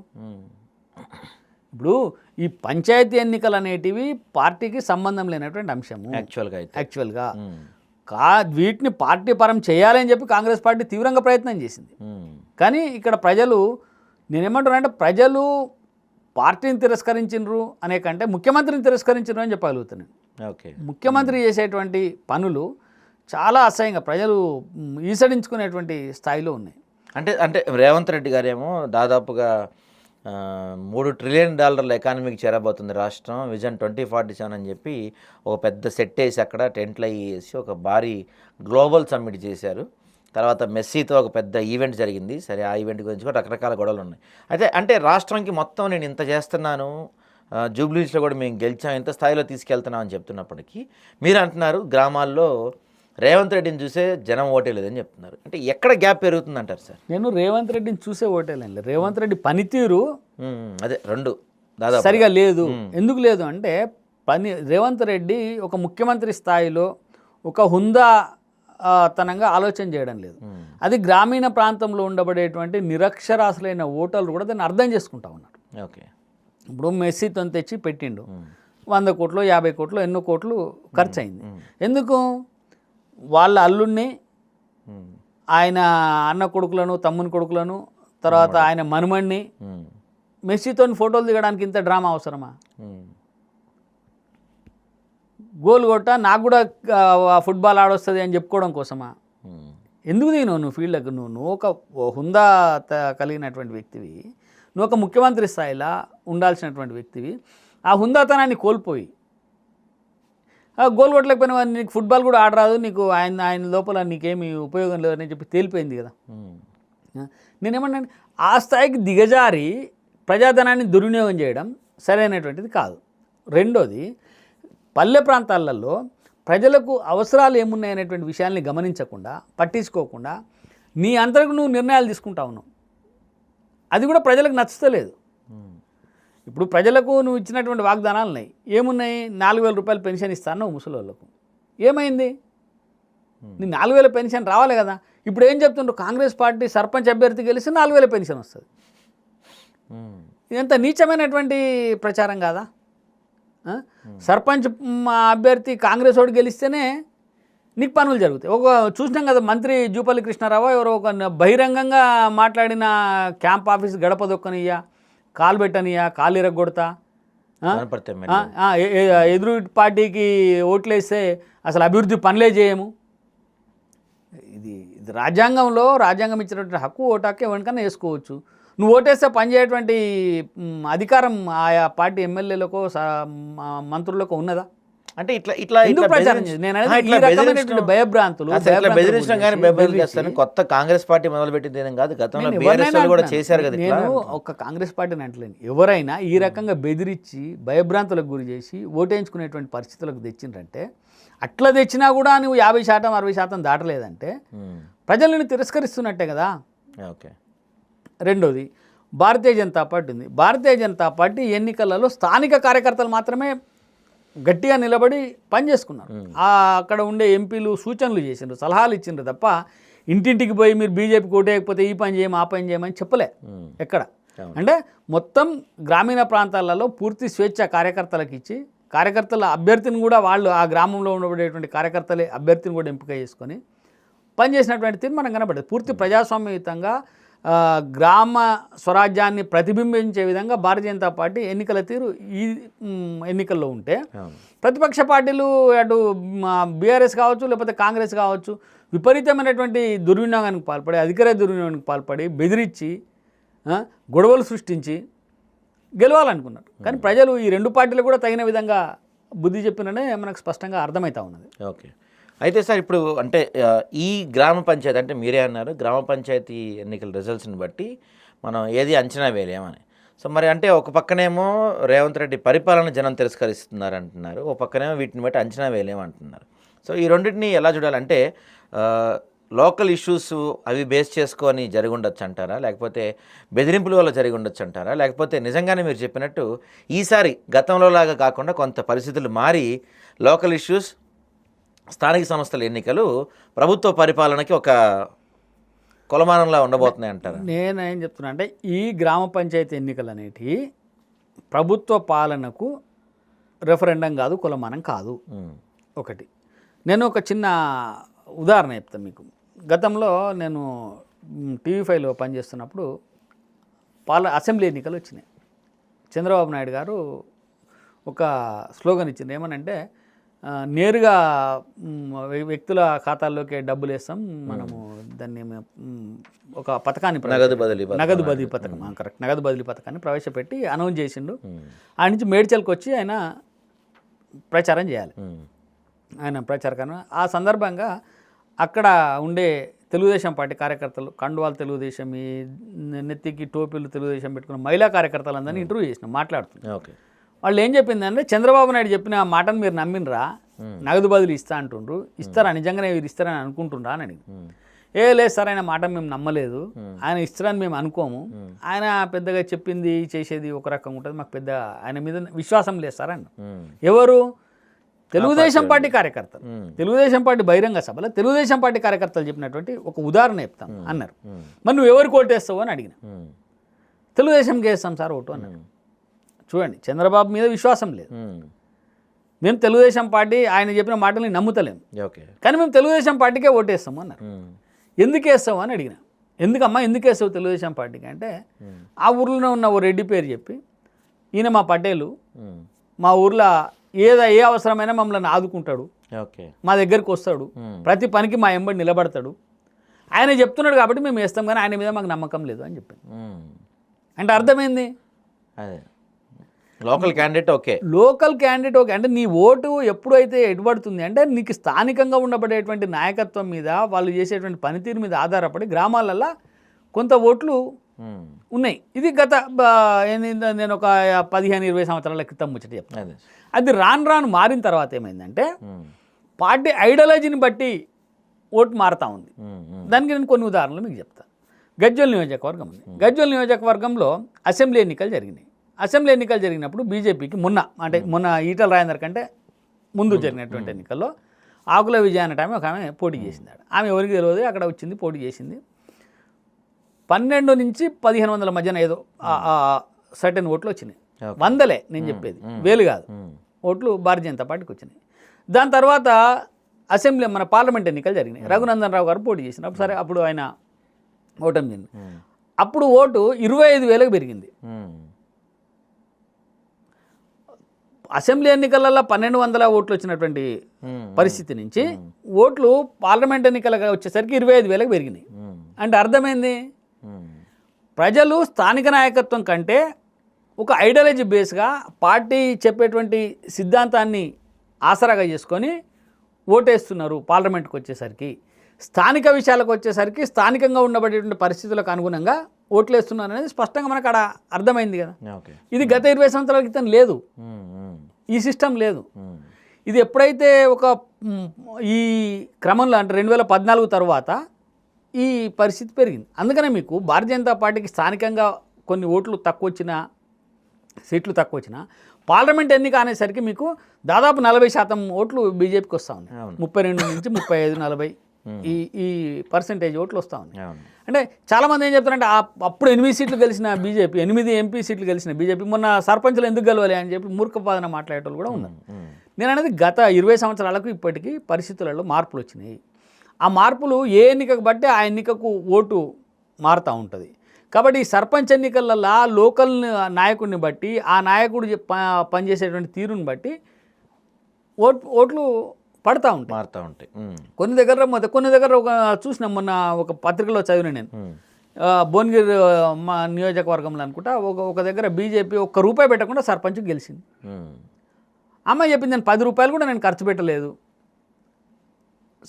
ఇప్పుడు ఈ పంచాయతీ ఎన్నికలు అనేటివి పార్టీకి సంబంధం లేనటువంటి అంశము. యాక్చువల్గా వీటిని పార్టీ పరం చేయాలని చెప్పి కాంగ్రెస్ పార్టీ తీవ్రంగా ప్రయత్నం చేసింది. కానీ ఇక్కడ ప్రజలు, నేనేమంటున్నా అంటే, ప్రజలు పార్టీని తిరస్కరించినరు అనే కంటే ముఖ్యమంత్రిని తిరస్కరించరు అని చెప్పగలుగుతున్నాను. ఓకే, ముఖ్యమంత్రి చేసేటువంటి పనులు చాలా అసహ్యంగా ప్రజలు ఈసడించుకునేటువంటి స్థాయిలో ఉన్నాయి. అంటే రేవంత్ రెడ్డి గారేమో దాదాపుగా $3 ట్రిలియన్ ఎకానమీకి చేరబోతుంది రాష్ట్రం, విజన్ 2047 అని చెప్పి ఒక పెద్ద సెట్ వేసి అక్కడ టెంట్లు వేసి ఒక భారీ గ్లోబల్ సమ్మిట్ చేశారు. తర్వాత మెస్సీతో ఒక పెద్ద ఈవెంట్ జరిగింది. సరే, ఆ ఈవెంట్ గురించి కూడా రకరకాల గొడవలు ఉన్నాయి. అయితే అంటే రాష్ట్రానికి మొత్తం నేను ఇంత చేస్తున్నాను, జూబ్లీస్లో కూడా మేము గెలిచాం, ఇంత స్థాయిలో తీసుకెళ్తున్నాం అని చెప్తున్నప్పటికీ మీరు అంటున్నారు గ్రామాల్లో రేవంత్ రెడ్డిని చూసే జనం ఓటేలేదని చెప్తున్నారు. అంటే ఎక్కడ గ్యాప్ పెరుగుతుంది అంటారు సార్? నేను రేవంత్ రెడ్డిని చూసే ఓటేలేను. రేవంత్ రెడ్డి పనితీరు అదే రెండు దాదాపు సరిగా లేదు. ఎందుకు లేదు అంటే, రేవంత్ రెడ్డి ఒక ముఖ్యమంత్రి స్థాయిలో ఒక హుందా తనంగా ఆలోచన చేయడం లేదు. అది గ్రామీణ ప్రాంతంలో ఉండబడేటువంటి నిరక్షరాస్యులైన ఓటర్లు కూడా దాన్ని అర్థం చేసుకుంటా ఉన్నారు. ఓకే, ఇప్పుడు మెస్సీతో తెచ్చి పెట్టిండు, 100 కోట్లు 50 కోట్లు ఎన్నో కోట్లు ఖర్చు అయింది. ఎందుకు? వాళ్ళ అల్లుడిని, ఆయన అన్న కొడుకులను, తమ్ముని కొడుకులను, తర్వాత ఆయన మనుమణ్ణి మెస్సీతో ఫోటోలు దిగడానికి ఇంత డ్రామా అవసరమా? గోల్ కొట్ట నాకు కూడా ఫుట్బాల్ ఆడొస్తుంది అని చెప్పుకోవడం కోసమా? ఎందుకు దిగినావు నువ్వు ఫీల్డ్కి? నువ్వు ఒక హుందా కలిగినటువంటి వ్యక్తివి, నువ్వు ఒక ముఖ్యమంత్రి స్థాయిలో ఉండాల్సినటువంటి వ్యక్తివి. ఆ హుందాతనాన్ని కోల్పోయి గోల్ కొట్టలేకపోయినా నీకు ఫుట్బాల్ కూడా ఆడరాదు, నీకు ఆయన లోపల నీకేమీ ఉపయోగం లేదని చెప్పి తేలిపోయింది కదా. నేనేమన్నా, ఆ స్థాయికి దిగజారి ప్రజాధనాన్ని దుర్వినియోగం చేయడం సరైనటువంటిది కాదు. రెండోది, పల్లె ప్రాంతాలలో ప్రజలకు అవసరాలు ఏమున్నాయనేటువంటి విషయాల్ని గమనించకుండా, పట్టించుకోకుండా నీ అంతరకు నువ్వు నిర్ణయాలు తీసుకుంటా ఉన్నావు. అది కూడా ప్రజలకు నచ్చుతలేదు. ఇప్పుడు ప్రజలకు నువ్వు ఇచ్చినటువంటి వాగ్దానాలు ఉన్నాయి, ఏమున్నాయి? 4,000 రూపాయలు పెన్షన్ ఇస్తాను ముసలి వాళ్ళకు. ఏమైంది? నీ 4,000 పెన్షన్ రావాలి కదా. ఇప్పుడు ఏం చెప్తుండ్రు? కాంగ్రెస్ పార్టీ సర్పంచ్ అభ్యర్థి గెలిచి 4,000 పెన్షన్ వస్తుంది. ఇదంతా నీచమైనటువంటి ప్రచారం కాదా? సర్పంచ్ అభ్యర్థి కాంగ్రెస్ వాడు గెలిస్తేనే నీకు పనులు జరుగుతాయి. చూసినాం కదా, మంత్రి జూపల్లి కృష్ణారావు ఎవరో ఒక బహిరంగంగా మాట్లాడిన క్యాంప్ ఆఫీస్ గడప దొక్కనియ్యా, కాలు పెట్టనియా, కాలు ఇరగొడతా, ఎదురు పార్టీకి ఓట్లేస్తే అసలు అభివృద్ధి పనులే చేయము. ఇది రాజ్యాంగం ఇచ్చినటువంటి హక్కు, ఓటాకే ఎవరికన్నా వేసుకోవచ్చు. నువ్వు ఓటేస్తే పనిచేయటువంటి అధికారం ఆయా పార్టీ ఎమ్మెల్యేలకో మంత్రులకో ఉన్నదా? అంటే ఇట్లా ఎందుకు ప్రచారం చేసి నేను అనేది ఈ రకమైనటువంటి భయభ్రాంతులు ఇట్లా బెదిరించడం కానీ బెదిరిస్తాను కొత్త కాంగ్రెస్ పార్టీ మొదలుపెట్టింది ఏం కాదు, గతంలో బీఆర్ఎస్ వాళ్ళు కూడా చేశారు కదా. నేను ఒక కాంగ్రెస్ పార్టీని అంటలేను, ఎవరైనా ఈ రకంగా బెదిరించి భయభ్రాంతులకు గురి చేసి ఓటేయించుకునేటువంటి పరిస్థితులకు తెచ్చిండ్రంటే, అట్లా తెచ్చినా కూడా నువ్వు 50% 60% దాటలేదంటే ప్రజలను తిరస్కరిస్తున్నట్టే కదా. ఓకే. రెండోది భారతీయ జనతా పార్టీ ఉంది. భారతీయ జనతా పార్టీ ఎన్నికలలో స్థానిక కార్యకర్తలు మాత్రమే గట్టిగా నిలబడి పనిచేసుకున్నారు. అక్కడ ఉండే ఎంపీలు సూచనలు చేసిండ్రు, సలహాలు ఇచ్చిండ్రు తప్ప ఇంటింటికి పోయి మీరు బీజేపీకి ఓటేయకపోతే ఈ పని చేయమని ఆ పని చేయమని చెప్పలే ఎక్కడ. అంటే మొత్తం గ్రామీణ ప్రాంతాలలో పూర్తి స్వేచ్ఛ కార్యకర్తలకు ఇచ్చి, కార్యకర్తల అభ్యర్థిని కూడా వాళ్ళు ఆ గ్రామంలో ఉండబడేటువంటి కార్యకర్తలే అభ్యర్థిని కూడా ఎంపిక చేసుకొని పనిచేసినటువంటి తీరు మనం కనబడేది. పూర్తి ప్రజాస్వామ్యయుతంగా గ్రామ స్వరాజ్యాన్ని ప్రతిబింబించే విధంగా భారతీయ జనతా పార్టీ ఎన్నికల తీరు ఈ ఎన్నికల్లో ఉంటే, ప్రతిపక్ష పార్టీలు అటు బీఆర్ఎస్ కావచ్చు లేకపోతే కాంగ్రెస్ కావచ్చు విపరీతమైనటువంటి దుర్వినియోగానికి పాల్పడి, అధికార దుర్వినియోగానికి పాల్పడి, బెదిరించి గొడవలు సృష్టించి గెలవాలనుకున్నారు. కానీ ప్రజలు ఈ రెండు పార్టీలు కూడా తగిన విధంగా బుద్ధి చెప్పిననే మనకు స్పష్టంగా అర్థమవుతా ఉన్నది. ఓకే. అయితే సార్ ఇప్పుడు అంటే ఈ గ్రామ పంచాయతీ అంటే మీరే అన్నారు గ్రామ పంచాయతీ ఎన్నికల రిజల్ట్స్ని బట్టి మనం ఏది అంచనా వేయలేమని. సో మరి అంటే ఒక పక్కనేమో రేవంత్ రెడ్డి పరిపాలన జనం తిరస్కరిస్తున్నారు అంటున్నారు, ఒక పక్కనేమో వీటిని బట్టి అంచనా వేయలేమంటున్నారు. సో ఈ రెండింటిని ఎలా చూడాలంటే లోకల్ ఇష్యూస్ అవి బేస్ చేసుకొని జరిగి ఉండొచ్చు అంటారా, లేకపోతే బెదిరింపుల వల్ల జరిగి ఉండొచ్చు అంటారా, లేకపోతే నిజంగానే మీరు చెప్పినట్టు ఈసారి గతంలో లాగా కాకుండా కొంత పరిస్థితులు మారి లోకల్ ఇష్యూస్ స్థానిక సంస్థల ఎన్నికలు ప్రభుత్వ పరిపాలనకి ఒక కొలమానంలా ఉండబోతున్నాయి అంటారు? నేనేం చెప్తున్నా అంటే ఈ గ్రామ పంచాయతీ ఎన్నికలు అనేటివి ప్రభుత్వ పాలనకు రెఫరెండం కాదు, కొలమానం కాదు. ఒకటి నేను ఒక చిన్న ఉదాహరణ చెప్తాను మీకు. గతంలో నేను TV5లో పనిచేస్తున్నప్పుడు అసెంబ్లీ ఎన్నికలు వచ్చినాయి. చంద్రబాబు నాయుడు గారు ఒక స్లోగన్ ఇచ్చింది, ఏమనంటే నేరుగా వ్యక్తుల ఖాతాల్లోకి డబ్బులు వేస్తాం మనము, దాన్ని ఒక పథకాన్ని నగదు బదిలీ పథకం, కరెక్ట్, నగదు బదిలీ పథకాన్ని ప్రవేశపెట్టి అనౌన్స్ చేసిండు. ఆ నుంచి మేడ్చల్కి వచ్చి ఆయన ప్రచారం చేయాలి, ఆయన ప్రచారకను. ఆ సందర్భంగా అక్కడ ఉండే తెలుగుదేశం పార్టీ కార్యకర్తలు కండువాలు తెలుగుదేశం, ఈ నెత్తికి టోపీలు తెలుగుదేశం పెట్టుకున్న మహిళా కార్యకర్తలందరినీ ఇంటర్వ్యూ చేసిన మాట్లాడుతున్నారు. ఓకే. వాళ్ళు ఏం చెప్పిందంటే చంద్రబాబు నాయుడు చెప్పిన ఆ మాటను మీరు నమ్మినరా, నగదు బదులు ఇస్తా అంటుండ్రు, ఇస్తారా నిజంగానే వీరు ఇస్తారని అనుకుంటుండ్రా అని అడిగింది. లేదు సార్ ఆయన మాట మేము నమ్మలేదు, ఆయన ఇస్తారని మేము అనుకోము, ఆయన పెద్దగా చెప్పింది చేసేది ఒక రకంగా ఉంటుంది, మాకు పెద్ద ఆయన మీద విశ్వాసం లేదు సార్ అన్న. ఎవరు? తెలుగుదేశం పార్టీ కార్యకర్తలు. తెలుగుదేశం పార్టీ బహిరంగ సభలో తెలుగుదేశం పార్టీ కార్యకర్తలు చెప్పినటువంటి ఒక ఉదాహరణ చెప్తాం అన్నారు. మరి నువ్వు ఎవరికి ఓటేస్తావు అని అడిగిన. తెలుగుదేశంకి వేస్తాం సార్ ఓటు అన్నారు. చూడండి, చంద్రబాబు మీద విశ్వాసం లేదు, మేము తెలుగుదేశం పార్టీ ఆయన చెప్పిన మాటల్ని నమ్ముతలేము, కానీ మేము తెలుగుదేశం పార్టీకే ఓటేస్తాము అన్నారు. ఎందుకు వేస్తావు అని అడిగిన. ఎందుకమ్మా ఎందుకు వేస్తావు తెలుగుదేశం పార్టీకి అంటే, ఆ ఊర్లోనే ఉన్న ఓ రెడ్డి పేరు చెప్పి, ఈయన మా పటేలు, మా ఊర్లో ఏ అవసరమైనా మమ్మల్ని ఆదుకుంటాడు, మా దగ్గరికి వస్తాడు, ప్రతి పనికి మా ఎంబడి నిలబడతాడు, ఆయన చెప్తున్నాడు కాబట్టి మేము వేస్తాం, కానీ ఆయన మీద మాకు నమ్మకం లేదు అని చెప్పింది. అంటే అర్థమైంది, local candidate okay, local candidate okay. అంటే నీ ఓటు ఎప్పుడైతే ఎటుపడుతుంది అంటే నీకు స్థానికంగా ఉండబడేటువంటి నాయకత్వం మీద, వాళ్ళు చేసేటువంటి పనితీరు మీద ఆధారపడి గ్రామాలల్లో కొంత ఓట్లు ఉన్నాయి. ఇది గత నేను ఒక 15-20 సంవత్సరాల క్రితం ముచ్చట చెప్తాను. అది రాను మారిన తర్వాత ఏమైందంటే పార్టీ ఐడియాలజీని బట్టి ఓటు మారుతూ ఉంది. దానికి నేను కొన్ని ఉదాహరణలు మీకు చెప్తాను. గజ్వేల్ నియోజకవర్గం ఉంది. గజ్వేల్ నియోజకవర్గంలో అసెంబ్లీ ఎన్నికలు జరిగినాయి. అసెంబ్లీ ఎన్నికలు జరిగినప్పుడు బీజేపీకి మొన్న ఈటల రాజేందర్ కంటే ముందు జరిగినటువంటి ఎన్నికల్లో ఆకుల విజయ అనే ఆమె ఒక ఆమె పోటీ చేసింది. ఆమె ఎవరికి తెలియదు, అక్కడ వచ్చింది, పోటీ చేసింది. 1200 నుంచి 1500 మధ్యన ఏదో సర్టెన్ ఓట్లు వచ్చినాయి. వందలే నేను చెప్పేది, వేలు కాదు, ఓట్లు భారతీయ జనతా పార్టీకి వచ్చినాయి. దాని తర్వాత అసెంబ్లీ మన పార్లమెంట్ ఎన్నికలు జరిగినాయి. రఘునందన్ రావు గారు పోటీ చేసినారు. సరే, అప్పుడు ఆయన ఓటమి చెంది. అప్పుడు ఓటు 25,000కు పెరిగింది. అసెంబ్లీ ఎన్నికలలో 1200 ఓట్లు వచ్చినటువంటి పరిస్థితి నుంచి ఓట్లు పార్లమెంట్ ఎన్నికలకు వచ్చేసరికి 25,000కు పెరిగినాయి. అంటే అర్థమైంది, ప్రజలు స్థానిక నాయకత్వం కంటే ఒక ఐడియాలజీ బేస్గా పార్టీ చెప్పేటువంటి సిద్ధాంతాన్ని ఆసరాగా చేసుకొని ఓటేస్తున్నారు పార్లమెంట్కి వచ్చేసరికి. స్థానిక విషయాలకు వచ్చేసరికి స్థానికంగా ఉండబడేటువంటి పరిస్థితులకు అనుగుణంగా ఓట్లు వేస్తున్నారు అనేది స్పష్టంగా మనకు అక్కడ అర్థమైంది కదా. ఇది గత 20 సంవత్సరాల క్రితం లేదు, ఈ సిస్టమ్ లేదు. ఇది ఎప్పుడైతే ఈ క్రమంలో అంటే 2014 తర్వాత ఈ పరిస్థితి పెరిగింది. అందుకనే మీకు భారతీయ జనతా పార్టీకి స్థానికంగా కొన్ని ఓట్లు తక్కువ వచ్చినా, సీట్లు తక్కువ వచ్చినా, పార్లమెంట్ ఎన్నిక అనేసరికి మీకు దాదాపు 40% ఓట్లు బీజేపీకి వస్తూ ఉన్నాయి. 32 నుంచి 35, 40 ఈ పర్సెంటేజ్ ఓట్లు వస్తూ ఉన్నాయి. అంటే చాలామంది ఏం చెప్తారంటే అప్పుడు 8 సీట్లు గెలిచిన బీజేపీ, 8 ఎంపీ సీట్లు గెలిచిన బీజేపీ మొన్న సర్పంచ్లు ఎందుకు గెలవాలి అని చెప్పి మూర్ఖపాదన మాట్లాడేటోళ్ళు కూడా ఉన్నారు. నేను అనేది గత 20 సంవత్సరాలకు ఇప్పటికీ పరిస్థితులలో మార్పులు వచ్చినాయి. ఆ మార్పులు ఏ ఎన్నికకు బట్టి ఆ ఎన్నికకు ఓటు మారుతూ ఉంటుంది. కాబట్టి ఈ సర్పంచ్ ఎన్నికలలో లోకల్ నాయకుడిని బట్టి, ఆ నాయకుడు పనిచేసేటువంటి తీరుని బట్టి ఓట్లు పడతా ఉంటాయి, మారుతూ ఉంటాయి. కొన్ని దగ్గర ఒక చూసిన మొన్న ఒక పత్రికలో చదివిన నేను, భువనగిరి మా నియోజకవర్గంలో అనుకుంటా ఒక దగ్గర బీజేపీ ₹1 పెట్టకుండా సర్పంచ్కి గెలిచింది. అమ్మాయి చెప్పింది నేను ₹10 కూడా నేను ఖర్చు పెట్టలేదు,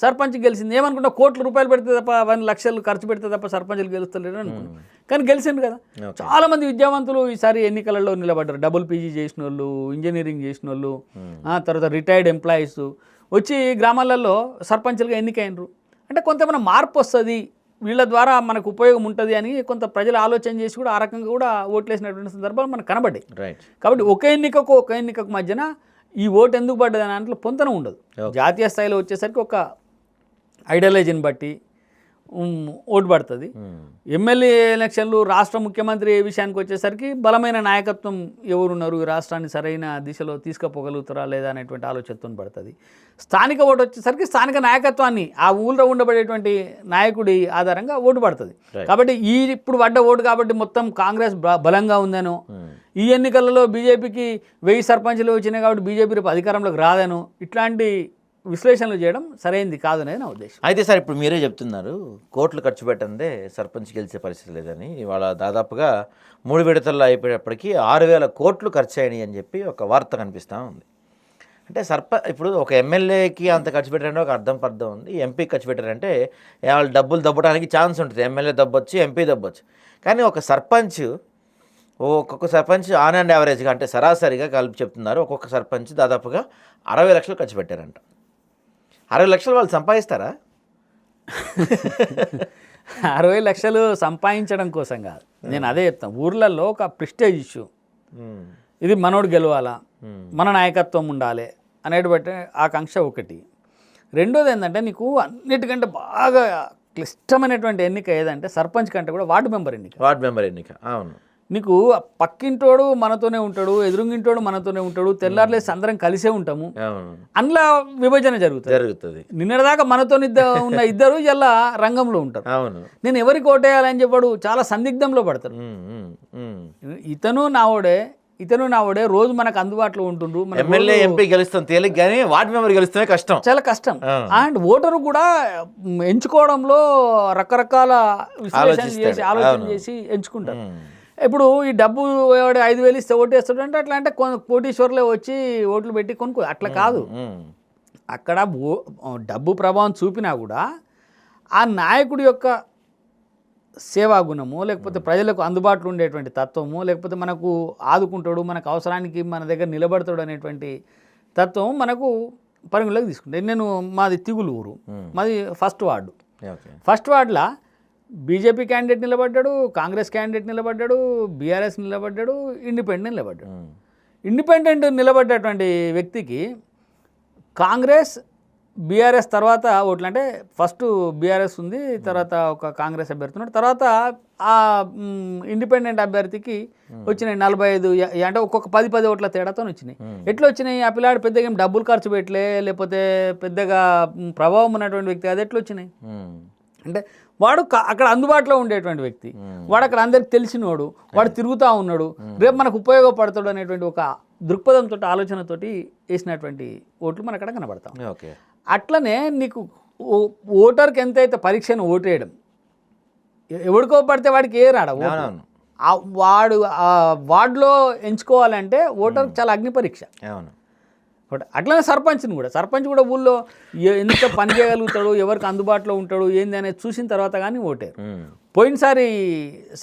సర్పంచ్కి గెలిచింది. ఏమనుకుంటా ₹1,00,00,000 పెడితే తప్ప 1 లక్షలు ఖర్చు పెడితే తప్ప సర్పంచ్లు గెలుస్తలేరు అనుకున్నాను. కానీ గెలిచింది కదా. చాలామంది విద్యావంతులు ఈసారి ఎన్నికలలో నిలబడ్డారు. డబుల్ పీజీ చేసిన వాళ్ళు, ఇంజనీరింగ్ చేసిన వాళ్ళు, తర్వాత రిటైర్డ్ ఎంప్లాయీస్ వచ్చి గ్రామాలలో సర్పంచ్లుగా ఎన్నికైనరు. అంటే కొంతమంది మార్పు వస్తుంది, వీళ్ళ ద్వారా మనకు ఉపయోగం ఉంటుంది అని కొంత ప్రజలు ఆలోచన చేసి కూడా ఆ రకంగా కూడా ఓట్లేసినటువంటి సందర్భాలు మనకు కనబడ్డాయి. కాబట్టి ఒక ఎన్నికకు మధ్యన ఈ ఓటు ఎందుకు పడ్డది అని దాంట్లో పొంతన ఉండదు. జాతీయ స్థాయిలో వచ్చేసరికి ఒక ఐడియాలజీని బట్టి ఓటు పడుతుంది. ఎమ్మెల్యే ఎలక్షన్లు, రాష్ట్ర ముఖ్యమంత్రి విషయానికి వచ్చేసరికి బలమైన నాయకత్వం ఎవరున్నారు, ఈ రాష్ట్రాన్ని సరైన దిశలో తీసుకుపోగలుగుతారా లేదా అనేటువంటి ఆలోచనతో పడుతుంది. స్థానిక ఓటు వచ్చేసరికి స్థానిక నాయకత్వాన్ని, ఆ ఊళ్ళో ఉండబడేటువంటి నాయకుడి ఆధారంగా ఓటు పడుతుంది. కాబట్టి ఇప్పుడు పడ్డ ఓటు కాబట్టి మొత్తం కాంగ్రెస్ బలంగా ఉందనో, ఈ ఎన్నికలలో బీజేపీకి 1000 సర్పంచ్లు వచ్చినాయి కాబట్టి బీజేపీ రేపు అధికారంలోకి రాదనో, ఇట్లాంటి విశ్లేషణలు చేయడం సరైనది కాదనేది నా ఉద్దేశం. అయితే సార్ ఇప్పుడు మీరే చెప్తున్నారు కోట్లు ఖర్చు పెట్టందే సర్పంచ్ గెలిచే పరిస్థితి లేదని. ఇవాళ దాదాపుగా 3 విడతల్లో అయిపోయేటప్పటికీ 6,000 కోట్లు ఖర్చు అయినాయి అని చెప్పి ఒక వార్త కనిపిస్తూ ఉంది. అంటే ఇప్పుడు ఒక ఎమ్మెల్యేకి అంత ఖర్చు పెట్టారంటే ఒక అర్థం ఉంది, ఎంపీకి ఖర్చు పెట్టారంటే వాళ్ళు డబ్బులు దబ్బడానికి ఛాన్స్ ఉంటుంది. ఎమ్మెల్యే దబ్బొచ్చు, ఎంపీ దబ్బొచ్చు. కానీ ఒక సర్పంచ్, ఒక్కొక్క సర్పంచ్ ఆన్ అండ్ యావరేజ్గా అంటే సరాసరిగా కలిపి చెప్తున్నారు, ఒక్కొక్క సర్పంచ్ దాదాపుగా 60 లక్షలు ఖర్చు పెట్టారంట. 60 లక్షలు వాళ్ళు సంపాదిస్తారా? 60 లక్షలు సంపాదించడం కోసం కాదు, నేను అదే చెప్తాను. ఊర్లలో ఒక ప్రెస్టేజ్ ఇష్యూ, ఇది మనోడు గెలవాలా, మన నాయకత్వం ఉండాలి అనేది బట్టి ఆకాంక్ష ఒకటి. రెండోది ఏంటంటే నీకు అన్నిటికంటే బాగా క్లిష్టమైనటువంటి ఎన్నిక ఏదంటే సర్పంచ్ కంటే కూడా వార్డు మెంబర్ ఎన్నిక. అవును, నీకు పక్కింటోడు మనతోనే ఉంటాడు, ఎదురుంగింటోడు మనతోనే ఉంటాడు, తెల్లారులేసి అందరం కలిసే ఉంటాము, అందులో విభజన జరుగుతుంది. నిన్నటిదాకా మనతో ఉన్న ఇద్దరు ఇలా రంగంలో ఉంటారు. నేను ఎవరికి ఓటేయాలని చెప్పాడు చాలా సందిగ్ధంలో పడతాడు. ఇతను నావోడే రోజు మనకు అందుబాటులో ఉంటుండ్రు. ఎమ్మెల్యే ఎంపీ గెలుస్తాం తేలిక, కానీ వార్డు మెంబర్ గెలుస్తమే కష్టం, చాలా కష్టం. అండ్ ఓటరు కూడా ఎంచుకోవడంలో రకరకాల ఆలోచన చేసి ఎంచుకుంటారు. ఇప్పుడు ఈ డబ్బు 5,000 ఇస్తే ఓటు వేస్తాడు అంటే అట్లా అంటే కోటీశ్వర్లే వచ్చి ఓట్లు పెట్టి కొనుక్కో, అట్లా కాదు. అక్కడ డబ్బు ప్రభావం చూపినా కూడా ఆ నాయకుడి యొక్క సేవా గుణము, లేకపోతే ప్రజలకు అందుబాటులో ఉండేటువంటి తత్వము, లేకపోతే మనకు ఆదుకుంటాడు, మనకు అవసరానికి మన దగ్గర నిలబడతాడు అనేటువంటి తత్వం మనకు పరిగణలోకి తీసుకుంటే. నేను మాది తిగులు ఊరు, మాది ఫస్ట్ వార్డులో బీజేపీ క్యాండిడేట్ నిలబడ్డాడు, కాంగ్రెస్ క్యాండిడేట్ నిలబడ్డాడు, బీఆర్ఎస్ నిలబడ్డాడు, ఇండిపెండెంట్ నిలబడ్డటువంటి వ్యక్తికి కాంగ్రెస్ బీఆర్ఎస్ తర్వాత ఓట్లు, అంటే ఫస్ట్ బీఆర్ఎస్ ఉంది, తర్వాత ఒక కాంగ్రెస్ అభ్యర్థి ఉన్నాడు, తర్వాత ఆ ఇండిపెండెంట్ అభ్యర్థికి వచ్చినాయి 45, అంటే ఒక్కొక్క 10 ఓట్ల తేడాతో వచ్చినాయి. ఎట్లా వచ్చినాయి? ఆ పిల్లాడు పెద్దగా ఏం డబ్బులు ఖర్చు పెట్టలే, లేకపోతే పెద్దగా ప్రభావం ఉన్నటువంటి వ్యక్తి, అది ఎట్లా వచ్చినాయి అంటే వాడు అక్కడ అందుబాటులో ఉండేటువంటి వ్యక్తి, వాడు అక్కడ అందరికి తెలిసినవాడు, వాడు తిరుగుతూ ఉన్నాడు, రేపు మనకు ఉపయోగపడతాడు అనేటువంటి ఒక దృక్పథంతో, ఆలోచనతోటి వేసినటువంటి ఓట్లు మన అక్కడ కనబడతాం. అట్లనే నీకు ఓటర్కి ఎంతైతే పరీక్షను ఓటు వేయడం, ఎవడికో పడితే వాడికి ఏ రాడ వాడు వార్డులో ఎంచుకోవాలంటే ఓటర్కి చాలా అగ్ని పరీక్ష. బట్ అట్లనే సర్పంచ్ కూడా ఊళ్ళో ఎంత పని చేయగలుగుతాడు, ఎవరికి అందుబాటులో ఉంటాడు ఏంది అనేది చూసిన తర్వాత కానీ ఓటారు. పోయినసారి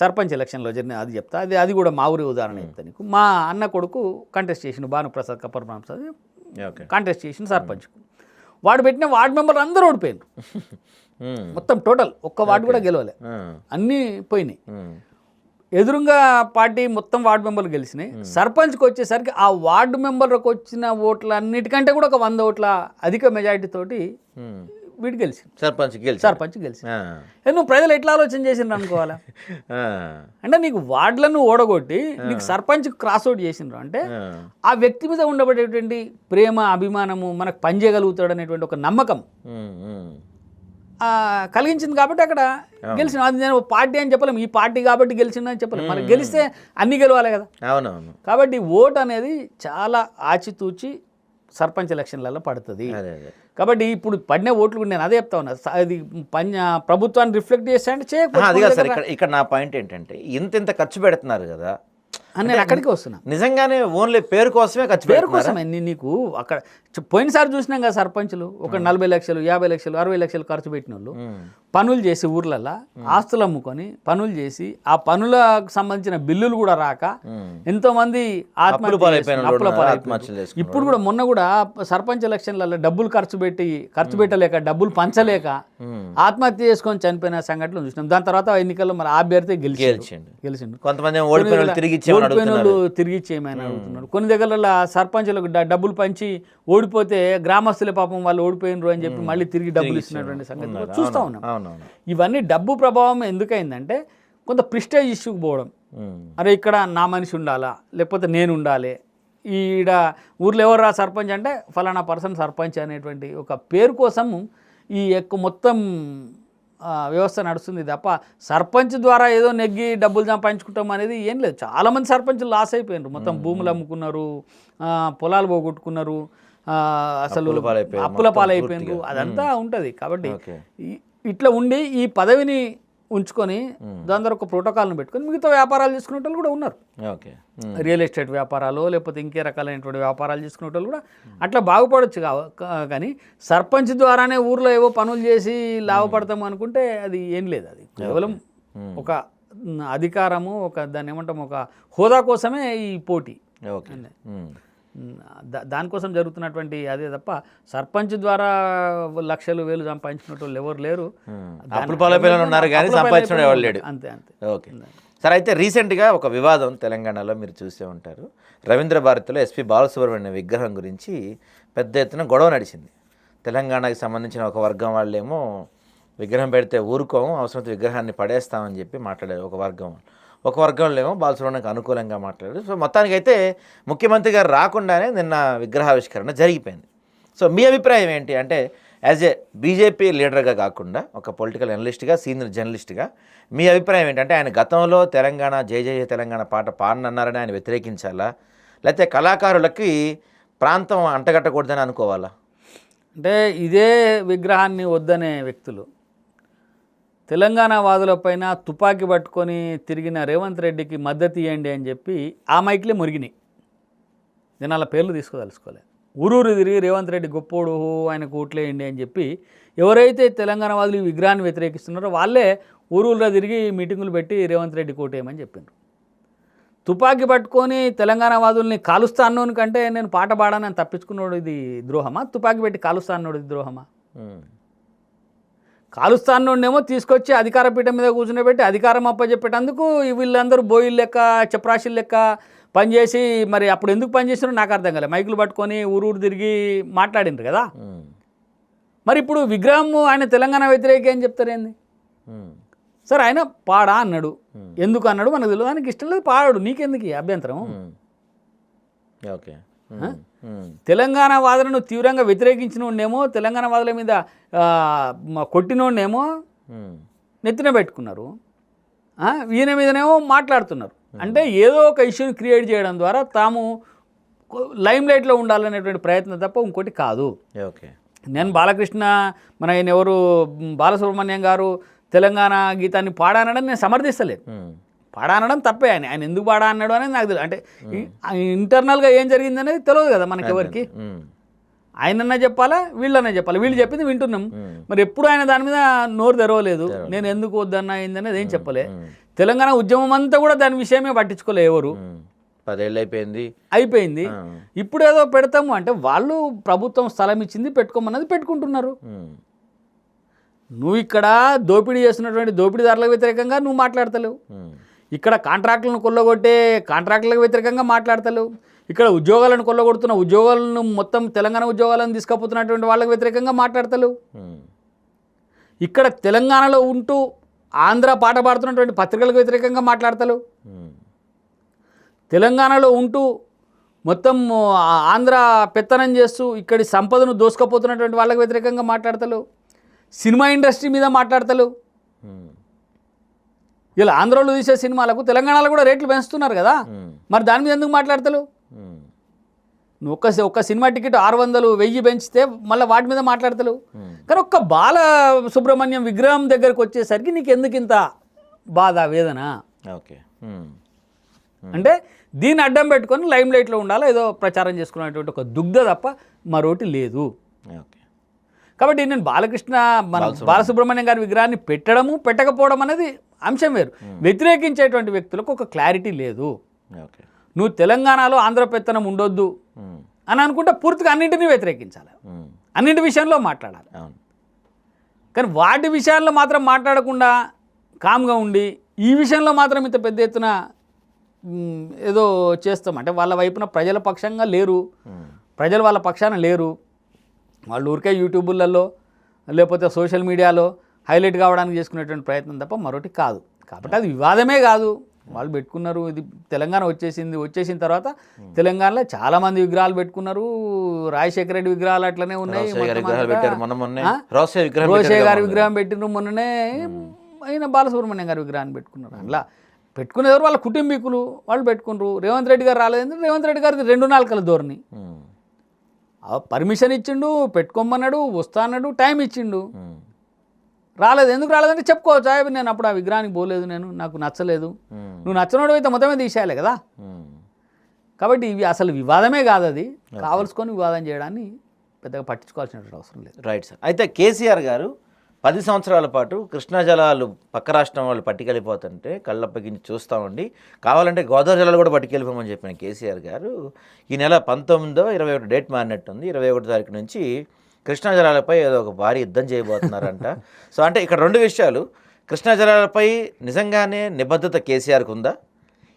సర్పంచ్ ఎలక్షన్లో జరిగిన అది చెప్తా, అది కూడా మా ఊరి ఉదాహరణ చెప్తా నీకు. మా అన్న కొడుకు కంటెస్ట్ చేసిన భానుప్రసాద్ కప్పర్ ప్రసాద్ కంటెస్ట్ చేసిన సర్పంచ్కు. వాడు పెట్టిన వార్డు మెంబర్లు అందరూ ఓడిపోయారు మొత్తం టోటల్, ఒక్క వార్డు కూడా గెలవలే, అన్నీ పోయినాయి. ఎదురుగా పార్టీ మొత్తం వార్డు మెంబర్లు గెలిచినాయి. సర్పంచ్కి వచ్చేసరికి ఆ వార్డు మెంబర్లకు వచ్చిన ఓట్ల అన్నిటికంటే కూడా ఒక 100 ఓట్ల అధిక మెజారిటీ తోటి వీడు గెలిచింది, సర్పంచ్ గెలిచి. నువ్వు ప్రజలు ఎట్లా ఆలోచన చేసిండ్రు అనుకోవాలా? అంటే నీకు వార్డులను ఓడగొట్టి నీకు సర్పంచ్ క్రాస్ అవుట్ చేసిండ్రు అంటే ఆ వ్యక్తి మీద ఉండబడేటువంటి ప్రేమ, అభిమానము, మనకు పనిచేయగలుగుతాడు అనేటువంటి ఒక నమ్మకం కలిగించింది కాబట్టి అక్కడ గెలిచిన. అది నేను పార్టీ అని చెప్పలేము, ఈ పార్టీ కాబట్టి గెలిచిందని చెప్పలేము. మనకి గెలిస్తే అన్ని గెలవాలి కదా. అవునవును. కాబట్టి ఓటు అనేది చాలా ఆచితూచి సర్పంచ్ ఎలక్షన్లలో పడుతుంది. కాబట్టి ఇప్పుడు పడిన ఓట్లు కూడా నేను అదే చెప్తా ఉన్నా, అది ప్రభుత్వాన్ని రిఫ్లెక్ట్ చేస్తా అంటే చేయకపోతే. ఇక్కడ నా పాయింట్ ఏంటంటే ఇంత ఖర్చు పెడుతున్నారు కదా, నేను అక్కడికి వస్తున్నా. నిజంగానే ఓన్లీ పేరు కోసమే ఖర్చు, పేరు కోసమే. నీకు అక్కడ పోయినసారి చూసినాం కదా సర్పంచులు ఒక 40 లక్షలు 50 లక్షలు 60 లక్షలు ఖర్చు పెట్టిన వాళ్ళు పనులు చేసి ఊర్లల్లో ఆస్తులు అమ్ముకొని పనులు చేసి ఆ పనులకు సంబంధించిన బిల్లులు కూడా రాక ఎంతో మంది ఆత్మహత్యలు పాలైపోయారు. ఇప్పుడు కూడా మొన్న కూడా సర్పంచ్ ఎలక్షన్లలో డబ్బులు ఖర్చు పెట్టలేక డబ్బులు పంచలేక ఆత్మహత్య చేసుకొని చనిపోయిన సంఘటనలు చూసినాం. దాని తర్వాత ఎన్నికల్లో మరి ఆ అభ్యర్థి గెలిచిండు. కొంతమంది ఓడిపోయిన తిరిగి ఇచ్చేయమని అడుగుతున్నారు. కొన్ని దగ్గర సర్పంచులకు డబ్బులు పంచి ఓడిపోతే గ్రామస్తులే పాపం వాళ్ళు ఓడిపోయినరు అని చెప్పి మళ్ళీ తిరిగి డబ్బులు ఇస్తున్నటువంటి సంగతి చూస్తూ ఉన్నాం. ఇవన్నీ డబ్బు ప్రభావం ఎందుకైందంటే కొంత ప్రిస్టేజ్ ఇష్యూకి పోవడం. అరే ఇక్కడ నా మనిషి ఉండాలా, లేకపోతే నేను ఉండాలి, ఈడ ఊర్లో ఎవరు సర్పంచ్ అంటే ఫలానా పర్సన్ సర్పంచ్ అనేటువంటి ఒక పేరు కోసం ఈ మొత్తం వ్యవస్థ నడుస్తుంది తప్ప సర్పంచ్ ద్వారా ఏదో నెగ్గి డబ్బులు సంపాదించుకుంటాం అనేది ఏం లేదు. చాలామంది సర్పంచులు లాస్ అయిపోయినారు, మొత్తం భూములు అమ్ముకున్నారు, పొలాలు పోగొట్టుకున్నారు, అసలు అప్పుల పాలైపోయినారు. అదంతా ఉంటుంది. కాబట్టి ఇట్లా ఉండి ఈ పదవిని ఉంచుకొని దాని ద్వారా ఒక ప్రోటోకాల్ను పెట్టుకొని మిగతా వ్యాపారాలు చేసుకునే వాళ్ళు కూడా ఉన్నారు. రియల్ ఎస్టేట్ వ్యాపారాలు లేకపోతే ఇంకే రకాలైనటువంటి వ్యాపారాలు చేసుకునే వాళ్ళు కూడా అట్లా బాగుపడవచ్చు. కానీ సర్పంచ్ ద్వారానే ఊర్లో ఏవో పనులు చేసి లాభపడతాము అనుకుంటే అది ఏం లేదు. అది కేవలం ఒక అధికారము, ఒక దాన్ని ఏమంటాం, ఒక హోదా కోసమే ఈ పోటీ. దానికోసం జరుగుతున్నటువంటి అదే తప్ప సర్పంచ్ ద్వారా లక్షలు వేలు సంపాదించిన వాళ్ళు ఎవరు లేరు. అంతే అంతే. ఓకే సార్, అయితే రీసెంట్గా ఒక వివాదం తెలంగాణలో మీరు చూసే ఉంటారు. రవీంద్ర భారతిలో ఎస్పి బాలసుబ్రహ్మణ్యం విగ్రహం గురించి పెద్ద ఎత్తున గొడవ నడిచింది. తెలంగాణకి సంబంధించిన ఒక వర్గం వాళ్ళేమో విగ్రహం పెడితే ఊరుకోము, అవసరమైతే విగ్రహాన్ని పడేస్తామని చెప్పి మాట్లాడారు ఒక వర్గంలో ఏమో బాలసుబ్రహ్మణ్యంకి అనుకూలంగా మాట్లాడారు. సో మొత్తానికైతే ముఖ్యమంత్రి గారు రాకుండానే నిన్న విగ్రహావిష్కరణ జరిగిపోయింది. సో మీ అభిప్రాయం ఏంటి? అంటే యాజ్ ఏ బీజేపీ లీడర్గా కాకుండా ఒక పొలిటికల్ అనలిస్ట్గా, సీనియర్ జర్నలిస్ట్గా మీ అభిప్రాయం ఏంటంటే ఆయన గతంలో తెలంగాణ జై జై తెలంగాణ పాట పాడనన్నారని ఆయన వ్యతిరేకించాలా, లేకపోతే కళాకారులకి ప్రాంతం అంటగట్టకూడదని అనుకోవాలా? అంటే ఇదే విగ్రహాన్ని వద్దనే వ్యక్తులు తెలంగాణ వాదులపైన తుపాకీ పట్టుకొని తిరిగిన రేవంత్ రెడ్డికి మద్దతు ఇవ్వండి అని చెప్పి ఆ మైక్లే మురిగినాయి. నేను అలా పేర్లు తీసుకోదలుచుకోలే. ఊరూరు తిరిగి రేవంత్ రెడ్డి గొప్పోడు, ఆయనకు ఓట్లేయండి అని చెప్పి ఎవరైతే తెలంగాణ వాదులు ఈ విగ్రహాన్ని వ్యతిరేకిస్తున్నారో వాళ్ళే ఊరూరులో తిరిగి మీటింగులు పెట్టి రేవంత్ రెడ్డి కోటేయమని చెప్పారు. తుపాకీ పట్టుకొని తెలంగాణ వాదుల్ని కాలుస్తా అన్నోని కంటే నేను పాట పాడానని తప్పించుకున్నాడు ఇది ద్రోహమా? తుపాకీ పెట్టి కాలుస్తా అన్నాడు ఇది ద్రోహమా? కాలుస్తాన్ నుండేమో తీసుకొచ్చి అధికార పీఠం మీద కూర్చుని అధికారం అప్పచెప్పేటందుకు వీళ్ళందరూ బోయిల్ లెక్క చపరాశిల్ లెక్క పనిచేసి మరి అప్పుడు ఎందుకు పనిచేసినారో నాకు అర్థం కాలేదు. మైకులు పట్టుకొని ఊరూరు తిరిగి మాట్లాడినారు కదా. మరి ఇప్పుడు విగ్రహం ఆయన తెలంగాణ వ్యతిరేకి అని చెప్తారేంది? సరే ఆయన పాడా అన్నాడు, ఎందుకు అన్నాడు మనకు తెలియదు, ఆయనకి ఇష్టం లేదు పాడాడు, నీకెందుకు అభ్యంతరం? ఓకే. తెలంగాణ వాదులను తీవ్రంగా వ్యతిరేకించినోడేమో తెలంగాణ వాదుల మీద కొట్టినోడేమో నెత్తిన పెట్టుకున్నారు, ఈయన మీదనేమో మాట్లాడుతున్నారు. అంటే ఏదో ఒక ఇష్యూని క్రియేట్ చేయడం ద్వారా తాము లైమ్ లైట్లో ఉండాలనేటువంటి ప్రయత్నం తప్ప ఇంకోటి కాదు. ఓకే. నేను బాలకృష్ణ మన ఆయన ఎవరు బాలసుబ్రహ్మణ్యం గారు తెలంగాణ గీతాన్ని పాడానని నేను సమర్థిస్తలేదు. పాడా అనడం తప్పే. ఆయన ఎందుకు పాడా అన్నాడు అనేది నాకు తెలియదు. అంటే ఇంటర్నల్గా ఏం జరిగింది అనేది తెలియదు కదా మనకి ఎవరికి. ఆయనన్నా చెప్పాలా, వీళ్ళన్నా చెప్పాలా. వీళ్ళు చెప్పింది వింటున్నాం, మరి ఎప్పుడు ఆయన దాని మీద నోరు తెరవలేదు. నేను ఎందుకు వద్దన్నా అయింది అనేది ఏం చెప్పలే. తెలంగాణ ఉద్యమం అంతా కూడా దాని విషయమే పట్టించుకోలే ఎవరు. 10 ఏళ్ళు అయిపోయింది. ఇప్పుడు ఏదో పెడతాము అంటే వాళ్ళు ప్రభుత్వం స్థలం ఇచ్చింది పెట్టుకోమన్నది పెట్టుకుంటున్నారు. నువ్వు ఇక్కడ దోపిడీ చేస్తున్నటువంటి దోపిడీదారులకు వ్యతిరేకంగా నువ్వు మాట్లాడతలేవు. ఇక్కడ కాంట్రాక్టులను కొల్లగొట్టే కాంట్రాక్టులకు వ్యతిరేకంగా మాట్లాడతలేవు. ఇక్కడ ఉద్యోగాలను కొల్లగొడుతున్న ఉద్యోగాలను మొత్తం తెలంగాణ ఉద్యోగాలను తీసుకుపోతున్నటువంటి వాళ్ళకి వ్యతిరేకంగా మాట్లాడతలేవు. ఇక్కడ తెలంగాణలో ఉంటూ ఆంధ్ర పాట పాడుతున్నటువంటి పత్రికలకు వ్యతిరేకంగా మాట్లాడతలేవు. తెలంగాణలో ఉంటూ మొత్తం ఆంధ్ర పెత్తనం చేస్తూ ఇక్కడి సంపదను దోసుకపోతున్నటువంటి వాళ్ళకి వ్యతిరేకంగా మాట్లాడతలేవు. సినిమా ఇండస్ట్రీ మీద మాట్లాడతలేవు. ఇలా ఆంధ్రలో తీసే సినిమాలకు తెలంగాణలో కూడా రేట్లు పెంచుతున్నారు కదా, మరి దాని మీద ఎందుకు మాట్లాడతలేవు? నువ్వు ఒక్క సినిమా టికెట్ 600, 1000 పెంచితే మళ్ళీ వాటి మీద మాట్లాడతలేవు. కానీ ఒక్క బాల సుబ్రహ్మణ్యం విగ్రహం దగ్గరకు వచ్చేసరికి నీకు ఎందుకు ఇంత బాధ, వేదన? ఓకే, అంటే దీన్ని అడ్డం పెట్టుకొని లైమ్ లైట్లో ఉండాలి, ఏదో ప్రచారం చేసుకునేటువంటి ఒక దుగ్ధ తప్ప మరోటి లేదు. కాబట్టి నేను బాలసుబ్రహ్మణ్యం గారి విగ్రహాన్ని పెట్టడము పెట్టకపోవడం అనేది అంశం వేరు. వ్యతిరేకించేటువంటి వ్యక్తులకు ఒక క్లారిటీ లేదు. నువ్వు తెలంగాణలో ఆంధ్ర పెత్తనం ఉండొద్దు అని అనుకుంటే పూర్తిగా అన్నింటినీ వ్యతిరేకించాలి, అన్నింటి విషయంలో మాట్లాడాలి. కానీ వాటి విషయాల్లో మాత్రం మాట్లాడకుండా కామ్గా ఉండి ఈ విషయంలో మాత్రం ఇంత పెద్ద ఎత్తున ఏదో చేస్తాం అంటే వాళ్ళ వైపున ప్రజల పక్షంగా లేరు, ప్రజలు వాళ్ళ పక్షాన లేరు. వాళ్ళు ఊరికే యూట్యూబులలో లేకపోతే సోషల్ మీడియాలో హైలైట్ కావడానికి చేసుకునేటువంటి ప్రయత్నం తప్ప మరొకటి కాదు. కాబట్టి అది వివాదమే కాదు. వాళ్ళు పెట్టుకున్నారు, ఇది తెలంగాణ వచ్చేసిన తర్వాత తెలంగాణలో చాలామంది విగ్రహాలు పెట్టుకున్నారు. రాజశేఖర రెడ్డి విగ్రహాలు అట్లనే ఉన్నాయి, రోషయ్య గారి విగ్రహం పెట్టిన మొన్ననే, అయినా బాలసుబ్రహ్మణ్యం గారి విగ్రహాన్ని పెట్టుకున్నారు. అలా పెట్టుకునేవారు వాళ్ళ కుటుంబీకులు, వాళ్ళు పెట్టుకున్నారు. రేవంత్ రెడ్డి గారు రాలేదంటే రేవంత్ రెడ్డి గారిది 2 నాలుకల ధోరణి. పర్మిషన్ ఇచ్చిండు, పెట్టుకోమన్నాడు, వస్తా అన్నాడు, టైం ఇచ్చిండు, రాలేదు. ఎందుకు రాలేదంటే చెప్పుకోవచ్చు, నేను అప్పుడు ఆ విగ్రహానికి పోలేదు, నాకు నచ్చలేదు. నువ్వు నచ్చనోడు అయితే మొత్తమే తీసేయాలి కదా. కాబట్టి ఇవి అసలు వివాదమే కాదు, అది కావలసుకొని వివాదం చేయడాన్ని పెద్దగా పట్టించుకోవాల్సినటువంటి అవసరం లేదు. Right sir. అయితే కేసీఆర్ గారు 10 సంవత్సరాల పాటు కృష్ణా జలాలు పక్క రాష్ట్రం వాళ్ళు పట్టుకెళ్ళిపోతుంటే కళ్ళప్పగించి చూస్తామండి, కావాలంటే గోదావరి జలాలు కూడా పట్టుకెళ్ళిపోమని చెప్పిన కేసీఆర్ గారు ఈ నెల 19వ 21 డేట్ మారినట్టుంది. 21 తారీఖు నుంచి కృష్ణా జలాలపై ఏదో ఒక భారీ యుద్ధం చేయబోతున్నారంట. సో అంటే ఇక్కడ 2 విషయాలు, కృష్ణా జలాలపై నిజంగానే నిబద్ధత కేసీఆర్కు ఉందా?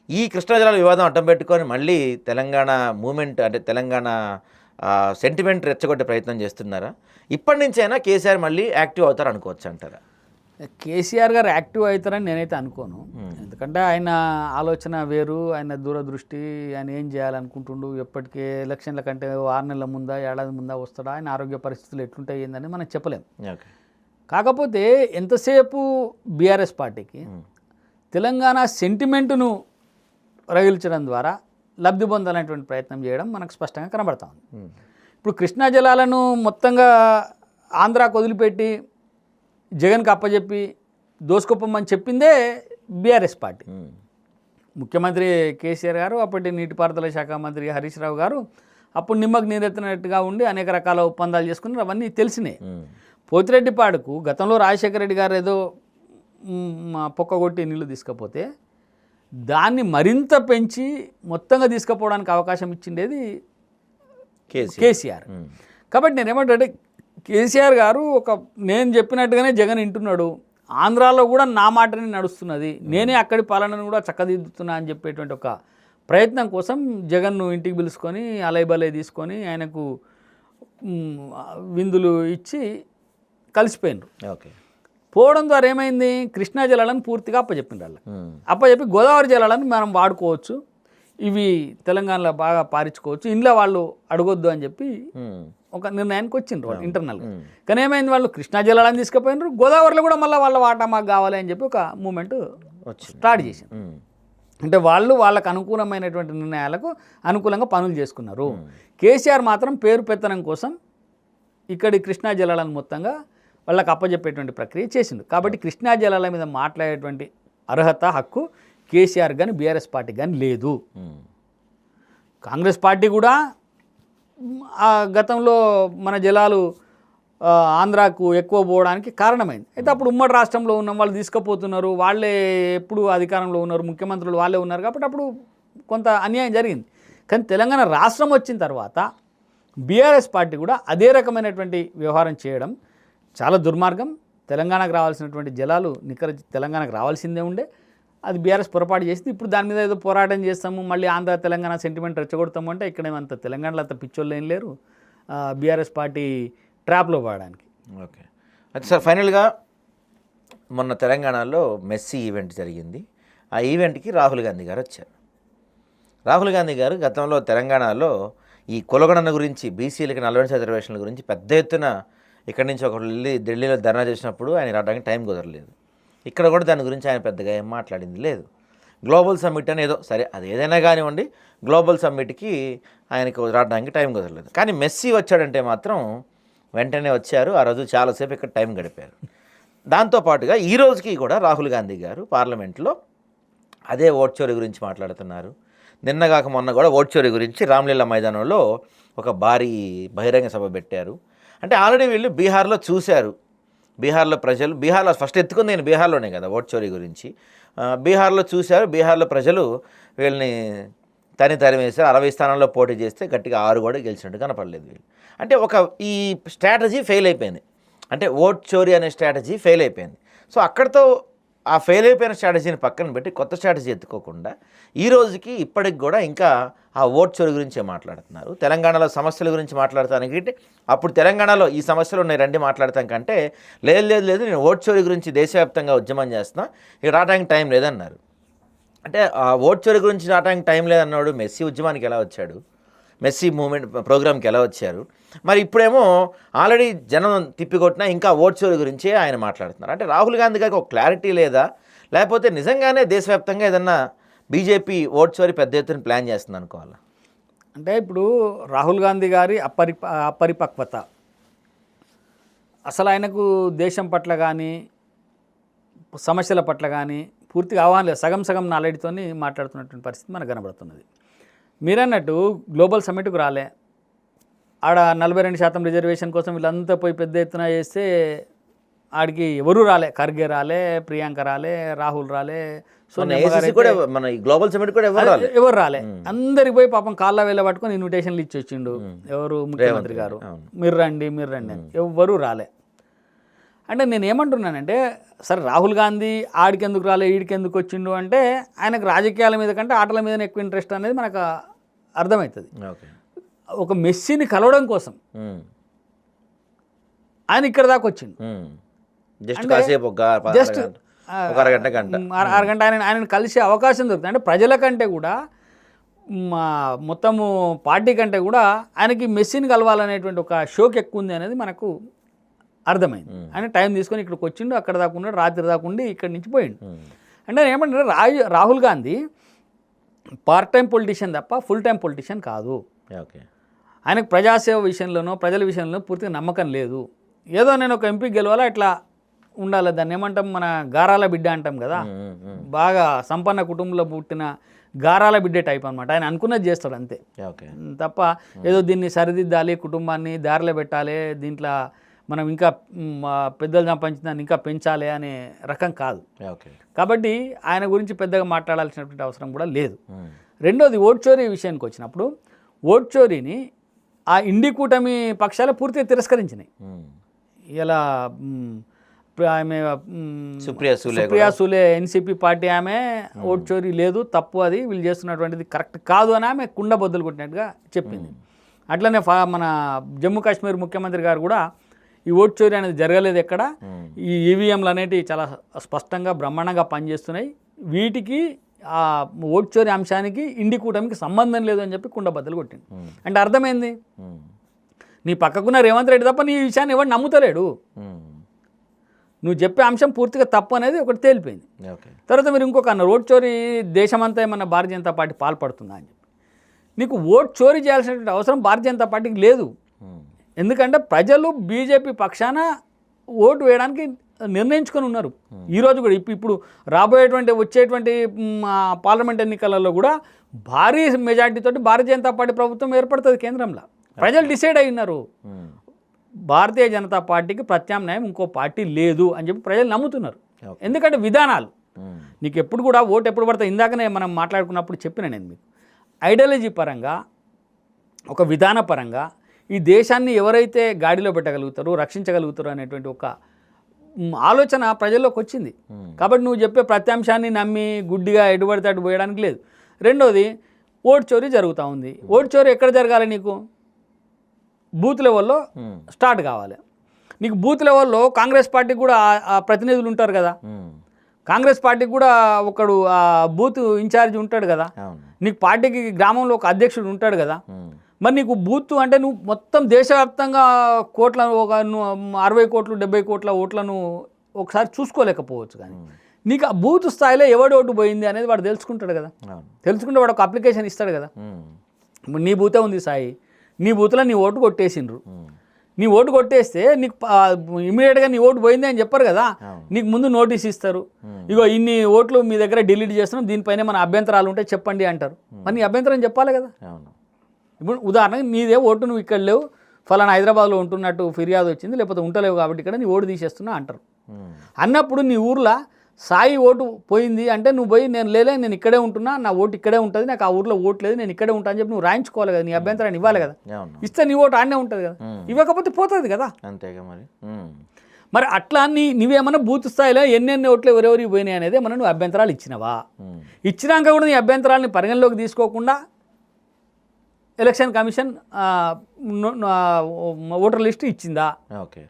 ఈ కృష్ణా జలాల వివాదం అడ్డం పెట్టుకొని మళ్ళీ తెలంగాణ మూమెంట్ అంటే తెలంగాణ సెంటిమెంట్ రెచ్చగొట్టే ప్రయత్నం చేస్తున్నారా? ఇప్పటి నుంచైనా కేసీఆర్ మళ్ళీ యాక్టివ్ అవుతారు అనుకోవచ్చు అంటారా? కేసీఆర్ గారు యాక్టివ్ అవుతారని నేనైతే అనుకోను. ఎందుకంటే ఆయన ఆలోచన వేరు, ఆయన దూరదృష్టి, ఆయన ఏం చేయాలనుకుంటుండు, ఎప్పటికే ఎలక్షన్ల కంటే 6 నెలల ముందా, ఏడాది ముందా వస్తాడా, ఆయన ఆరోగ్య పరిస్థితులు ఎట్లుంటాయి ఏందని మనం చెప్పలేం. కాకపోతే ఎంతసేపు బీఆర్ఎస్ పార్టీకి తెలంగాణ సెంటిమెంటును రగిల్చడం ద్వారా లబ్ధి పొందాలనేటువంటి ప్రయత్నం చేయడం మనకు స్పష్టంగా కనబడతా ఉంది. ఇప్పుడు కృష్ణా జలాలను మొత్తంగా ఆంధ్రాకు వదిలిపెట్టి జగన్కి అప్పచెప్పి దోసుకొప్పమని చెప్పిందే బీఆర్ఎస్ పార్టీ. ముఖ్యమంత్రి కేసీఆర్ గారు, అప్పటి నీటిపారుదల శాఖ మంత్రి హరీష్ రావు గారు అప్పుడు నిమ్మకు నీరెత్తినట్టుగా ఉండి అనేక రకాల ఒప్పందాలు చేసుకున్నారు, అవన్నీ తెలిసినాయి. పోతిరెడ్డిపాడుకు గతంలో రాజశేఖర రెడ్డి గారు ఏదో పొక్కగొట్టి నీళ్లు తీసుకపోతే దాన్ని మరింత పెంచి మొత్తంగా తీసుకుపోవడానికి అవకాశం ఇచ్చిండేది కేసీఆర్. కాబట్టి నేనేమంటే కేసీఆర్ గారు నేను చెప్పినట్టుగానే జగన్ వింటున్నాడు, ఆంధ్రాలో కూడా నా మాటని నడుస్తున్నది, నేనే అక్కడి పాలనను కూడా చక్కదిద్దుతున్నా అని చెప్పేటువంటి ఒక ప్రయత్నం కోసం జగన్ను ఇంటికి పిలుచుకొని అలైబలై తీసుకొని ఆయనకు విందులు ఇచ్చి కలిసిపోయినారు. ఓకే, పోవడం ద్వారా ఏమైంది, కృష్ణా జలాలను పూర్తిగా అప్పచెప్పినారు. వాళ్ళకి అప్పచెప్పి గోదావరి జలాలను మనం వాడుకోవచ్చు, ఇవి తెలంగాణలో బాగా పారించుకోవచ్చు, ఇంట్లో వాళ్ళు అడగొద్దు అని చెప్పి ఒక నిర్ణయానికి వచ్చిండ్రు వాళ్ళు ఇంటర్నల్గా. కానీ ఏమైంది, వాళ్ళు కృష్ణా జలాలను తీసుకుపోయినారు, గోదావరిలో కూడా మళ్ళీ వాళ్ళ వాటా మాకు కావాలి అని చెప్పి ఒక మూమెంట్ స్టార్ట్ చేశారు. అంటే వాళ్ళు వాళ్ళకు అనుకూలమైనటువంటి నిర్ణయాలకు అనుకూలంగా పనులు చేసుకున్నారు. కేసీఆర్ మాత్రం పేరు పెత్తనం కోసం ఇక్కడి కృష్ణా జలాలను మొత్తంగా వాళ్ళకి అప్పచెప్పేటువంటి ప్రక్రియ చేసిండు. కాబట్టి కృష్ణా జలాల మీద మాట్లాడేటువంటి అర్హత, హక్కు కేసీఆర్ కానీ బీఆర్ఎస్ పార్టీ కానీ లేదు. ఉమ్. కాంగ్రెస్ పార్టీ కూడా ఆ గతంలో మన జలాలు ఆంధ్రాకు ఎక్కువ పోవడానికి కారణమైంది. అయితే అప్పుడు ఉమ్మడి రాష్ట్రంలో ఉన్న వాళ్ళు తీసుకుపోతున్నారు, వాళ్ళే ఎప్పుడు అధికారంలో ఉన్నారు, ముఖ్యమంత్రులు వాళ్ళే ఉన్నారు కాబట్టి అప్పుడు కొంత అన్యాయం జరిగింది. కానీ తెలంగాణ రాష్ట్రం వచ్చిన తర్వాత బీఆర్ఎస్ పార్టీ కూడా అదే రకమైనటువంటి వ్యవహారం చేయడం చాలా దుర్మార్గం. తెలంగాణకు రావాల్సినటువంటి జలాలు నికర తెలంగాణకు రావాల్సిందే ఉండే, అది బీఆర్ఎస్ పొరపాటు చేసింది. ఇప్పుడు దాని మీద ఏదో పోరాటం చేస్తాము, మళ్ళీ ఆంధ్ర తెలంగాణ సెంటిమెంట్ రెచ్చగొడతాము అంటే ఇక్కడ ఏమంత తెలంగాణలో అంత పిచ్చోళ్ళు ఏం లేరు బీఆర్ఎస్ పార్టీ ట్రాప్లో పడడానికి. ఓకే. అయితే సార్ ఫైనల్గా మొన్న తెలంగాణలో మెస్సీ ఈవెంట్ జరిగింది. ఆ ఈవెంట్కి రాహుల్ గాంధీ గారు వచ్చారు. రాహుల్ గాంధీ గారు గతంలో తెలంగాణలో ఈ కులగణన గురించి, బీసీలకి 40% రిజర్వేషన్ల గురించి పెద్ద ఎత్తున ఇక్కడి నుంచి ఒకళ్ళు వెళ్ళి ఢిల్లీలో ధర్నా చేసినప్పుడు ఆయన రావడానికి టైం కుదరలేదు. ఇక్కడ కూడా దాని గురించి ఆయన పెద్దగా ఏం మాట్లాడింది లేదు. గ్లోబల్ సమ్మిట్ అని ఏదో, సరే అది ఏదైనా కానివ్వండి, గ్లోబల్ సమ్మిట్కి ఆయనకు రావడానికి టైం కుదరలేదు. కానీ మెస్సీ వచ్చాడంటే మాత్రం వెంటనే వచ్చారు. ఆ రోజు చాలాసేపు ఇక్కడ టైం గడిపారు. దాంతోపాటుగా ఈ రోజుకి కూడా రాహుల్ గాంధీ గారు పార్లమెంట్లో అదే ఓట్ చోరీ గురించి మాట్లాడుతున్నారు. నిన్నగాక మొన్న కూడా ఓట్ చోరీ గురించి రామ్లీలా మైదానంలో ఒక భారీ బహిరంగ సభ పెట్టారు. అంటే ఆల్రెడీ వీళ్ళు బీహార్లో చూశారు. బీహార్లో ప్రజలు, బీహార్లో ఫస్ట్ ఎత్తుకుంది నేను బీహార్లోనే కదా ఓట్ చోరీ గురించి. బీహార్లో చూశారు. బీహార్లో ప్రజలు వీళ్ళని తరిమేశారు. 60 స్థానాల్లో పోటీ చేస్తే గట్టిగా 6 కూడా గెలిచినట్టు కనపడలేదు వీళ్ళు. అంటే ఈ స్ట్రాటజీ ఫెయిల్ అయిపోయింది. అంటే ఓట్ చోరీ అనే స్ట్రాటజీ ఫెయిల్ అయిపోయింది. సో అక్కడితో ఆ ఫెయిల్ అయిపోయిన స్ట్రాటజీని పక్కన పెట్టి కొత్త స్ట్రాటజీ ఎత్తుకోకుండా ఈ రోజుకి ఇప్పటికి కూడా ఇంకా ఆ ఓట్ చోరీ గురించే మాట్లాడుతున్నారు. తెలంగాణలో సమస్యల గురించి మాట్లాడటానికి అప్పుడు తెలంగాణలో ఈ సమస్యలు ఉన్నాయి రండి మాట్లాడతాం కంటే లేదు నేను ఓట్ చోరీ గురించి దేశవ్యాప్తంగా ఉద్యమం చేస్తున్నా, ఇక రావడానికి టైం లేదన్నారు. అంటే ఆ ఓట్ చోరీ గురించి రావడానికి టైం లేదన్నాడు మెస్సీ ఉద్యమానికి ఎలా వచ్చాడు, మెస్సీ మూమెంట్ ప్రోగ్రామ్కి ఎలా వచ్చారు? మరి ఇప్పుడేమో ఆల్రెడీ జనం తిప్పికొట్టినా ఇంకా ఓట్ చోరీ గురించే ఆయన మాట్లాడుతున్నారు. అంటే రాహుల్ గాంధీ గారికి ఒక క్లారిటీ లేదా, లేకపోతే నిజంగానే దేశవ్యాప్తంగా ఏదన్నా బీజేపీ ఓట్ చోరీ పెద్ద ఎత్తున ప్లాన్ చేస్తుంది అనుకోవాలా? అంటే ఇప్పుడు రాహుల్ గాంధీ గారి అపరిపక్వత, అసలు ఆయనకు దేశం పట్ల కానీ సమస్యల పట్ల కానీ పూర్తిగా అవగాహన లేదు. సగం నాలెడ్జ్తో మాట్లాడుతున్నటువంటి పరిస్థితి మనకు కనబడుతున్నది. మీరన్నట్టు గ్లోబల్ సమ్మిట్కు రాలే, ఆడ 42% రిజర్వేషన్ కోసం వీళ్ళంతా పోయి పెద్ద ఎత్తున చేస్తే ఆడికి ఎవరు రాలే. ఖర్గే రాలే, ప్రియాంక రాలే, రాహుల్ రాలే, మన గ్లోబల్ సమ్మిట్ కూడా ఎవరు రాలే. అందరికి పోయి పాపం కాళ్ళ వేళ పట్టుకొని ఇన్విటేషన్లు ఇచ్చి వచ్చిండు ఎవరు, ముఖ్యమంత్రి గారు, మీరు రండి అని. ఎవరు రాలే. అంటే నేను ఏమంటున్నానంటే, సరే రాహుల్ గాంధీ ఆడికెందుకు రాలే, ఈడికెందుకు వచ్చిండు అంటే ఆయనకు రాజకీయాల మీద కంటే ఆటల మీద ఎక్కువ ఇంట్రెస్ట్ అనేది మనకు అర్థమవుతుంది. ఒక మెస్సీని కలవడం కోసం ఆయన ఇక్కడ దాకా వచ్చిండు. జస్ట్ అరగంట ఆయనను కలిసే అవకాశం దొరుకుతుంది. అంటే ప్రజల కంటే కూడా మొత్తము పార్టీ కంటే కూడా ఆయనకి మెస్సీని కలవాలనేటువంటి ఒక షోక్ ఎక్కువ ఉంది అనేది మనకు అర్థమైంది. ఆయన టైం తీసుకొని ఇక్కడికి వచ్చిండు, అక్కడ దాకా ఉన్నాడు, రాత్రి దాకా ఉండి ఇక్కడి నుంచి పోయిండు. అంటే ఏమంటారు, Rahul Gandhi part time politician తప్ప ఫుల్ టైం పొలిటీషియన్ కాదు. ఆయనకు ప్రజాసేవ విషయంలోనో ప్రజల విషయంలో పూర్తిగా నమ్మకం లేదు. ఏదో నేను ఒక ఎంపీ గెలవాలా ఇట్లా ఉండాలి, దాన్ని ఏమంటాం మన గారాల బిడ్డ అంటాం కదా, బాగా సంపన్న కుటుంబంలో పుట్టిన గారాల బిడ్డ టైప్ అనమాట. ఆయన అనుకున్నది చేస్తాడు అంతే తప్ప ఏదో దీన్ని సరిదిద్దాలి, కుటుంబాన్ని దారిలో పెట్టాలి, దీంట్లో మనం ఇంకా పెద్దలు సంపాదించిన దాన్ని ఇంకా పెంచాలి అనే రకం కాదు. కాబట్టి ఆయన గురించి పెద్దగా మాట్లాడాల్సినటువంటి అవసరం కూడా లేదు. రెండోది ఓట్ చోరీ విషయానికి వచ్చినప్పుడు ఓట్ చోరీని ఆ ఇండి కూటమి పక్షాలు పూర్తిగా తిరస్కరించినాయి. ఇలా ఆమె సుప్రియా సూలే ఎన్సీపీ పార్టీ ఆమె ఓట్ చోరీ లేదు, తప్పు, అది వీళ్ళు చేస్తున్నటువంటిది కరెక్ట్ కాదు అని ఆమె కుండ బద్దలు కొట్టినట్టుగా చెప్పింది. అట్లనే మన జమ్మూ కాశ్మీర్ ముఖ్యమంత్రి గారు కూడా ఈ ఓట్ చోరీ అనేది జరగలేదు ఎక్కడ, ఈ ఈవీఎంలు అనేటివి చాలా స్పష్టంగా బ్రహ్మాండంగా పనిచేస్తున్నాయి, వీటికి ఆ ఓట్ చోరీ అంశానికి ఇండి కూటమికి సంబంధం లేదు అని చెప్పి కుండ బద్దలు కొట్టింది. అంటే అర్థమైంది, నీ పక్కకున్న రేవంత్ రెడ్డి తప్ప నీ విషయాన్ని ఎవరు నమ్ముతలేడు, నువ్వు చెప్పే అంశం పూర్తిగా తప్పు అనేది ఒకటి తేలిపోయింది. తర్వాత మీరు ఇంకొక అన్నారు, ఓట్ చోరీ దేశమంతా ఏమన్నా భారతీయ జనతా పార్టీ పాల్పడుతుందా అని చెప్పి. నీకు ఓట్ చోరీ చేయాల్సినటువంటి అవసరం భారతీయ జనతా పార్టీకి లేదు. ఎందుకంటే ప్రజలు బీజేపీ పక్షాన ఓటు వేయడానికి నిర్ణయించుకొని ఉన్నారు. ఈరోజు కూడా ఇప్పుడు రాబోయేటువంటి వచ్చేటువంటి పార్లమెంట్ ఎన్నికలలో కూడా భారీ మెజార్టీతోటి భారతీయ జనతా పార్టీ ప్రభుత్వం ఏర్పడుతుంది కేంద్రంలో. ప్రజలు డిసైడ్ అయి ఉన్నారు, భారతీయ జనతా పార్టీకి ప్రత్యామ్నాయం ఇంకో పార్టీ లేదు అని చెప్పి ప్రజలు నమ్ముతున్నారు. ఎందుకంటే విధానాలు నీకు ఎప్పుడు కూడా ఓటు ఎప్పుడు పడతాయి, ఇందాకనే మనం మాట్లాడుకున్నప్పుడు చెప్పిన నేను మీకు, ఐడియాలజీ పరంగా ఒక విధాన పరంగా ఈ దేశాన్ని ఎవరైతే గాడిలో పెట్టగలుగుతారో రక్షించగలుగుతారో అనేటువంటి ఒక ఆలోచన ప్రజల్లోకి వచ్చింది. కాబట్టి నువ్వు చెప్పే ప్రత్యాంశాన్ని నమ్మి గుడ్డిగా ఎటుబడితే అటు పోయడానికి లేదు. రెండోది, ఓటు చోరీ జరుగుతూ ఉంది. ఓటు చోరీ ఎక్కడ జరగాలి? నీకు బూత్ లెవెల్లో స్టార్ట్ కావాలి. నీకు బూత్ లెవెల్లో కాంగ్రెస్ పార్టీకి కూడా ప్రతినిధులు ఉంటారు కదా, కాంగ్రెస్ పార్టీకి కూడా ఒకడు బూత్ ఇన్ఛార్జ్ ఉంటాడు కదా, నీకు పార్టీకి గ్రామంలో ఒక అధ్యక్షుడు ఉంటాడు కదా. మరి నీకు బూత్ అంటే నువ్వు మొత్తం దేశవ్యాప్తంగా కోట్ల ఒక 60 కోట్లు 70 కోట్ల ఓట్లను ఒకసారి చూసుకోలేకపోవచ్చు. కానీ నీకు ఆ బూత్ స్థాయిలో ఎవడు ఓటు పోయింది అనేది వాడు తెలుసుకుంటాడు కదా. తెలుసుకుంటే వాడు ఒక అప్లికేషన్ ఇస్తాడు కదా. నీ బూతే ఉంది సాయి, నీ బూత్లో నీ ఓటు కొట్టేసిండ్రు, నీ ఓటు కొట్టేస్తే నీకు ఇమీడియట్గా నీ ఓటు పోయింది అని చెప్పరు కదా. నీకు ముందు నోటీస్ ఇస్తారు, ఇగో ఇన్ని ఓట్లు మీ దగ్గర డిలీట్ చేస్తున్నాం, దీనిపైన మన అభ్యంతరాలు ఉంటే చెప్పండి అంటారు. మరి నీ అభ్యంతరం చెప్పాలి కదా. ఇప్పుడు ఉదాహరణకి నీదే ఓటు, నువ్వు ఇక్కడ లేవు, ఫలానా హైదరాబాద్లో ఉంటున్నట్టు ఫిర్యాదు వచ్చింది, లేకపోతే ఉంటలేవు కాబట్టి ఇక్కడ నీ ఓటు తీసేస్తున్నా అంటారు. అన్నప్పుడు నీ ఊర్లో సాయి ఓటు పోయింది అంటే నువ్వు పోయి నేను ఇక్కడే ఉంటున్నా, నా ఓటు ఇక్కడే ఉంటుంది, నాకు ఆ ఊర్లో ఓటు లేదు, నేను ఇక్కడే ఉంటాను అని చెప్పి నువ్వు రాయించుకోవాలి కదా, నీ అభ్యంతరాన్ని ఇవ్వాలి కదా. ఇస్తే నీ ఓటు ఆడనే ఉంటుంది కదా, ఇవ్వకపోతే పోతుంది కదా. అంతేగా మరి అట్లా నువ్వేమన్నా బూత్ స్థాయిలో ఎన్నెన్ని ఓట్లు ఎవరెవరికి పోయినాయి అనేది ఏమన్నా నువ్వు అభ్యంతరాలు ఇచ్చినవా? ఇచ్చినాక కూడా నీ అభ్యంతరాలని పరిగణలోకి తీసుకోకుండా ఎలక్షన్ కమిషన్ ఓటర్ లిస్ట్ ఇచ్చిందా? ఓకే,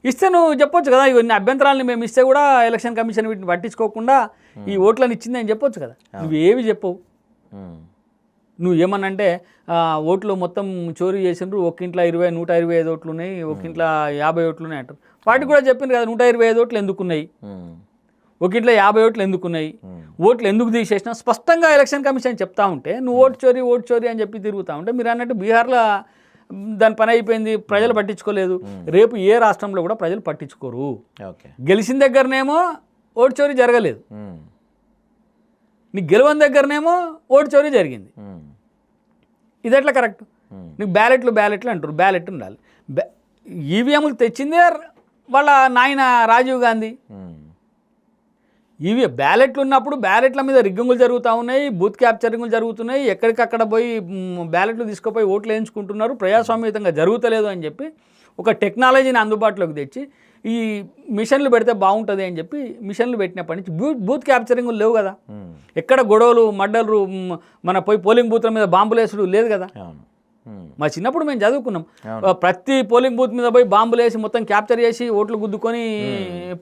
ఇస్తే నువ్వు చెప్పొచ్చు కదా, ఇవన్నీ అభ్యంతరాలని మేము ఇస్తే కూడా ఎలక్షన్ కమిషన్ వీటిని పట్టించుకోకుండా ఈ ఓట్లను ఇచ్చింది అని చెప్పొచ్చు కదా. నువ్వు ఏవి చెప్పవు. నువ్వు ఏమనంటే ఓట్లు మొత్తం చోరీ చేసిండ్రు, ఒక ఇంట్లో 125 ఓట్లు ఉన్నాయి, ఒక ఇంట్లో 50 ఓట్లు ఉన్నాయి అంటారు. వాటికి కూడా చెప్పిండ్రు కదా 125 ఓట్లు ఎందుకున్నాయి, ఒక ఇంట్లో 50 ఓట్లు ఎందుకున్నాయి, ఓట్లు ఎందుకు తీసేసినా స్పష్టంగా ఎలక్షన్ కమిషన్ చెప్తా ఉంటే నువ్వు ఓటు చోరీ అని చెప్పి తిరుగుతూ ఉంటే మీరు అన్నట్టు బీహార్లో దాని పని అయిపోయింది, ప్రజలు పట్టించుకోలేదు. రేపు ఏ రాష్ట్రంలో కూడా ప్రజలు పట్టించుకోరు. గెలిచిన దగ్గరనేమో ఓటు చోరీ జరగలేదు, నీకు గెలవని దగ్గరనేమో ఓటు చోరీ జరిగింది. ఇది ఎట్లా కరెక్ట్? నీకు బ్యాలెట్లు అంటారు, బ్యాలెట్ ఉండాలి. ఈవీఎంలు తెచ్చిందే వాళ్ళ నాయన రాజీవ్ గాంధీ. ఇవి బ్యాలెట్లు ఉన్నప్పుడు బ్యాలెట్ల మీద రిగ్గింగులు జరుగుతూ ఉన్నాయి, బూత్ క్యాప్చరింగ్లు జరుగుతున్నాయి, ఎక్కడికక్కడ పోయి బ్యాలెట్లు తీసుకుపోయి ఓట్లు వేయించుకుంటున్నారు, ప్రజాస్వామ్యయుతంగా జరుగుతలేదు అని చెప్పి ఒక టెక్నాలజీని అందుబాటులోకి తెచ్చి ఈ మిషన్లు పెడితే బాగుంటుంది అని చెప్పి మిషన్లు పెట్టినప్పటి నుంచి బూత్ క్యాప్చరింగ్లు లేవు కదా. ఎక్కడ గొడవలు మడ్డలు మన పోయి పోలింగ్ బూత్ల మీద బాంబులేసుడు లేదు కదా. మా చిన్నప్పుడు మేము చదువుకున్నాం, ప్రతి పోలింగ్ బూత్ మీద పోయి బాంబులు వేసి మొత్తం క్యాప్చర్ చేసి ఓట్లు గుద్దుకొని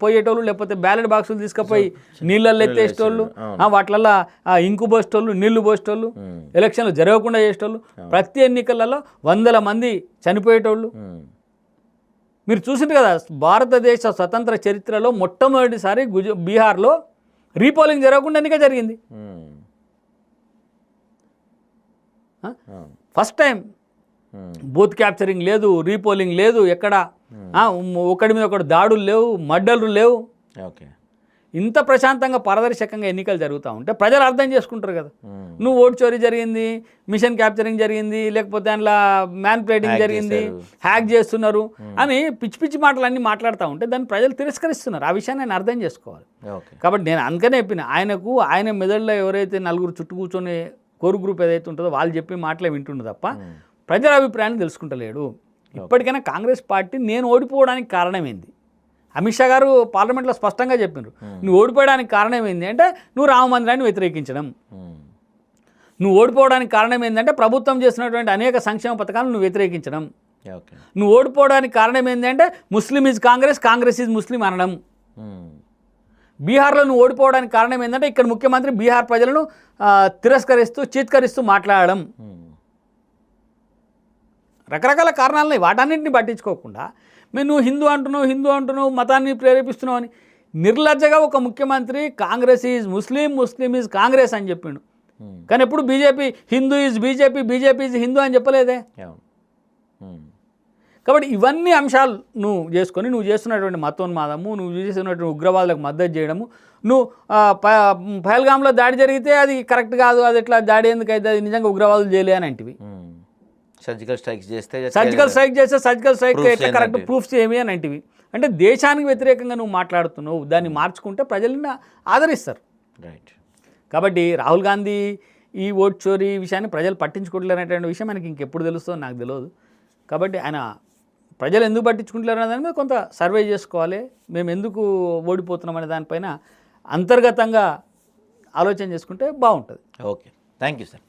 పోయేటోళ్ళు, లేకపోతే బ్యాలెట్ బాక్సులు తీసుకుపోయి నీళ్ళల్లో ఎత్తేసేటోళ్ళు, వాటిలల్లో ఇంకు పోసేటోళ్ళు, నీళ్లు పోసేటోళ్ళు, ఎలక్షన్లు జరగకుండా చేసేటోళ్ళు, ప్రతి ఎన్నికలలో 100 మంది చనిపోయేటోళ్ళు. మీరు చూసింది కదా, భారతదేశ స్వతంత్ర చరిత్రలో మొట్టమొదటిసారి బీహార్లో రీపోలింగ్ జరగకుండా ఎన్నిక జరిగింది. ఫస్ట్ టైం బూత్ క్యాప్చరింగ్ లేదు, రీపోలింగ్ లేదు, ఎక్కడ ఒకటి మీద ఒకటి దాడులు లేవు, మర్డర్లు లేవు. ఓకే, ఇంత ప్రశాంతంగా పారదర్శకంగా ఎన్నికలు జరుగుతూ ఉంటే ప్రజలు అర్థం చేసుకుంటారు కదా. నువ్వు ఓటు చోరీ జరిగింది, మిషన్ క్యాప్చరింగ్ జరిగింది, లేకపోతే అందులో మ్యానిపులేటింగ్ జరిగింది, హ్యాక్ చేస్తున్నారు అని పిచ్చి పిచ్చి మాటలన్నీ మాట్లాడుతూ ఉంటే దాన్ని ప్రజలు తిరస్కరిస్తున్నారు. ఆ విషయాన్ని నేను అర్థం చేసుకోవాలి. కాబట్టి నేను అందుకనే చెప్పిన, ఆయన మెదడులో ఎవరైతే నలుగురు చుట్టూ కూర్చొని కోర్ గ్రూప్ ఏదైతే ఉంటుందో వాళ్ళు చెప్పి మాటలే వింటుండే తప్ప ప్రజల అభిప్రాయాన్ని తెలుసుకుంటలేడు. ఇప్పటికైనా కాంగ్రెస్ పార్టీ నేను ఓడిపోవడానికి కారణం ఏంది? అమిత్ షా గారు పార్లమెంట్లో స్పష్టంగా చెప్పినారు, నువ్వు ఓడిపోవడానికి కారణం ఏంది అంటే నువ్వు రామ మందిరాన్ని వ్యతిరేకించడం, నువ్వు ఓడిపోవడానికి కారణం ఏంటంటే ప్రభుత్వం చేసినటువంటి అనేక సంక్షేమ పథకాలను నువ్వు వ్యతిరేకించడం, నువ్వు ఓడిపోవడానికి కారణం ఏంటంటే Muslim is Congress, Congress is Muslim అనడం. బీహార్లో నువ్వు ఓడిపోవడానికి కారణం ఏంటంటే ఇక్కడ ముఖ్యమంత్రి బీహార్ ప్రజలను తిరస్కరిస్తూ చీత్కరిస్తూ మాట్లాడడం. రకరకాల కారణాలని వాటన్నింటినీ పట్టించుకోకుండా నువ్వు హిందూ అంటున్నావు, మతాన్ని ప్రేరేపిస్తున్నావు అని నిర్లజ్జగా ఒక ముఖ్యమంత్రి Congress is Muslim, Muslim is Congress అని చెప్పిండు. కానీ ఎప్పుడు BJP Hindu is BJP, BJP is Hindu అని చెప్పలేదే. కాబట్టి ఇవన్నీ అంశాలు నువ్వు చేసుకొని నువ్వు చేస్తున్నటువంటి మతోన్మాదము, నువ్వు చేస్తున్నటువంటి ఉగ్రవాదులకు మద్దతు చేయడము, నువ్వు పహల్గామ్లో దాడి జరిగితే అది కరెక్ట్ కాదు, అది ఎట్లా దాడి ఎందుకు అయితే, అది నిజంగా ఉగ్రవాదులు చేయలే అని అంటివి. సర్జికల్ స్ట్రైక్ చేస్తే సర్జికల్ స్ట్రైక్ ఎట్లా కరెక్ట్ ప్రూఫ్స్ ఏమి అని అంటివి. అంటే దేశానికి వ్యతిరేకంగా నువ్వు మాట్లాడుతున్నావు, దాన్ని మార్చుకుంటే ప్రజల్ని ఆదరిస్తారు. రైట్. కాబట్టి రాహుల్ గాంధీ ఈ ఓట్ చోరీ విషయాన్ని ప్రజలు పట్టించుకోవట్లేనటువంటి విషయం మనకి ఇంకెప్పుడు తెలుస్తుందో నాకు తెలియదు. కాబట్టి ఆయన ప్రజలు ఎందుకు పట్టించుకుంటలేరు అనే దాని మీద కొంత సర్వే చేసుకోవాలి. మేము ఎందుకు ఓడిపోతున్నాం అనే దానిపైన అంతర్గతంగా ఆలోచన చేసుకుంటే బాగుంటుంది. Okay, thank you sir.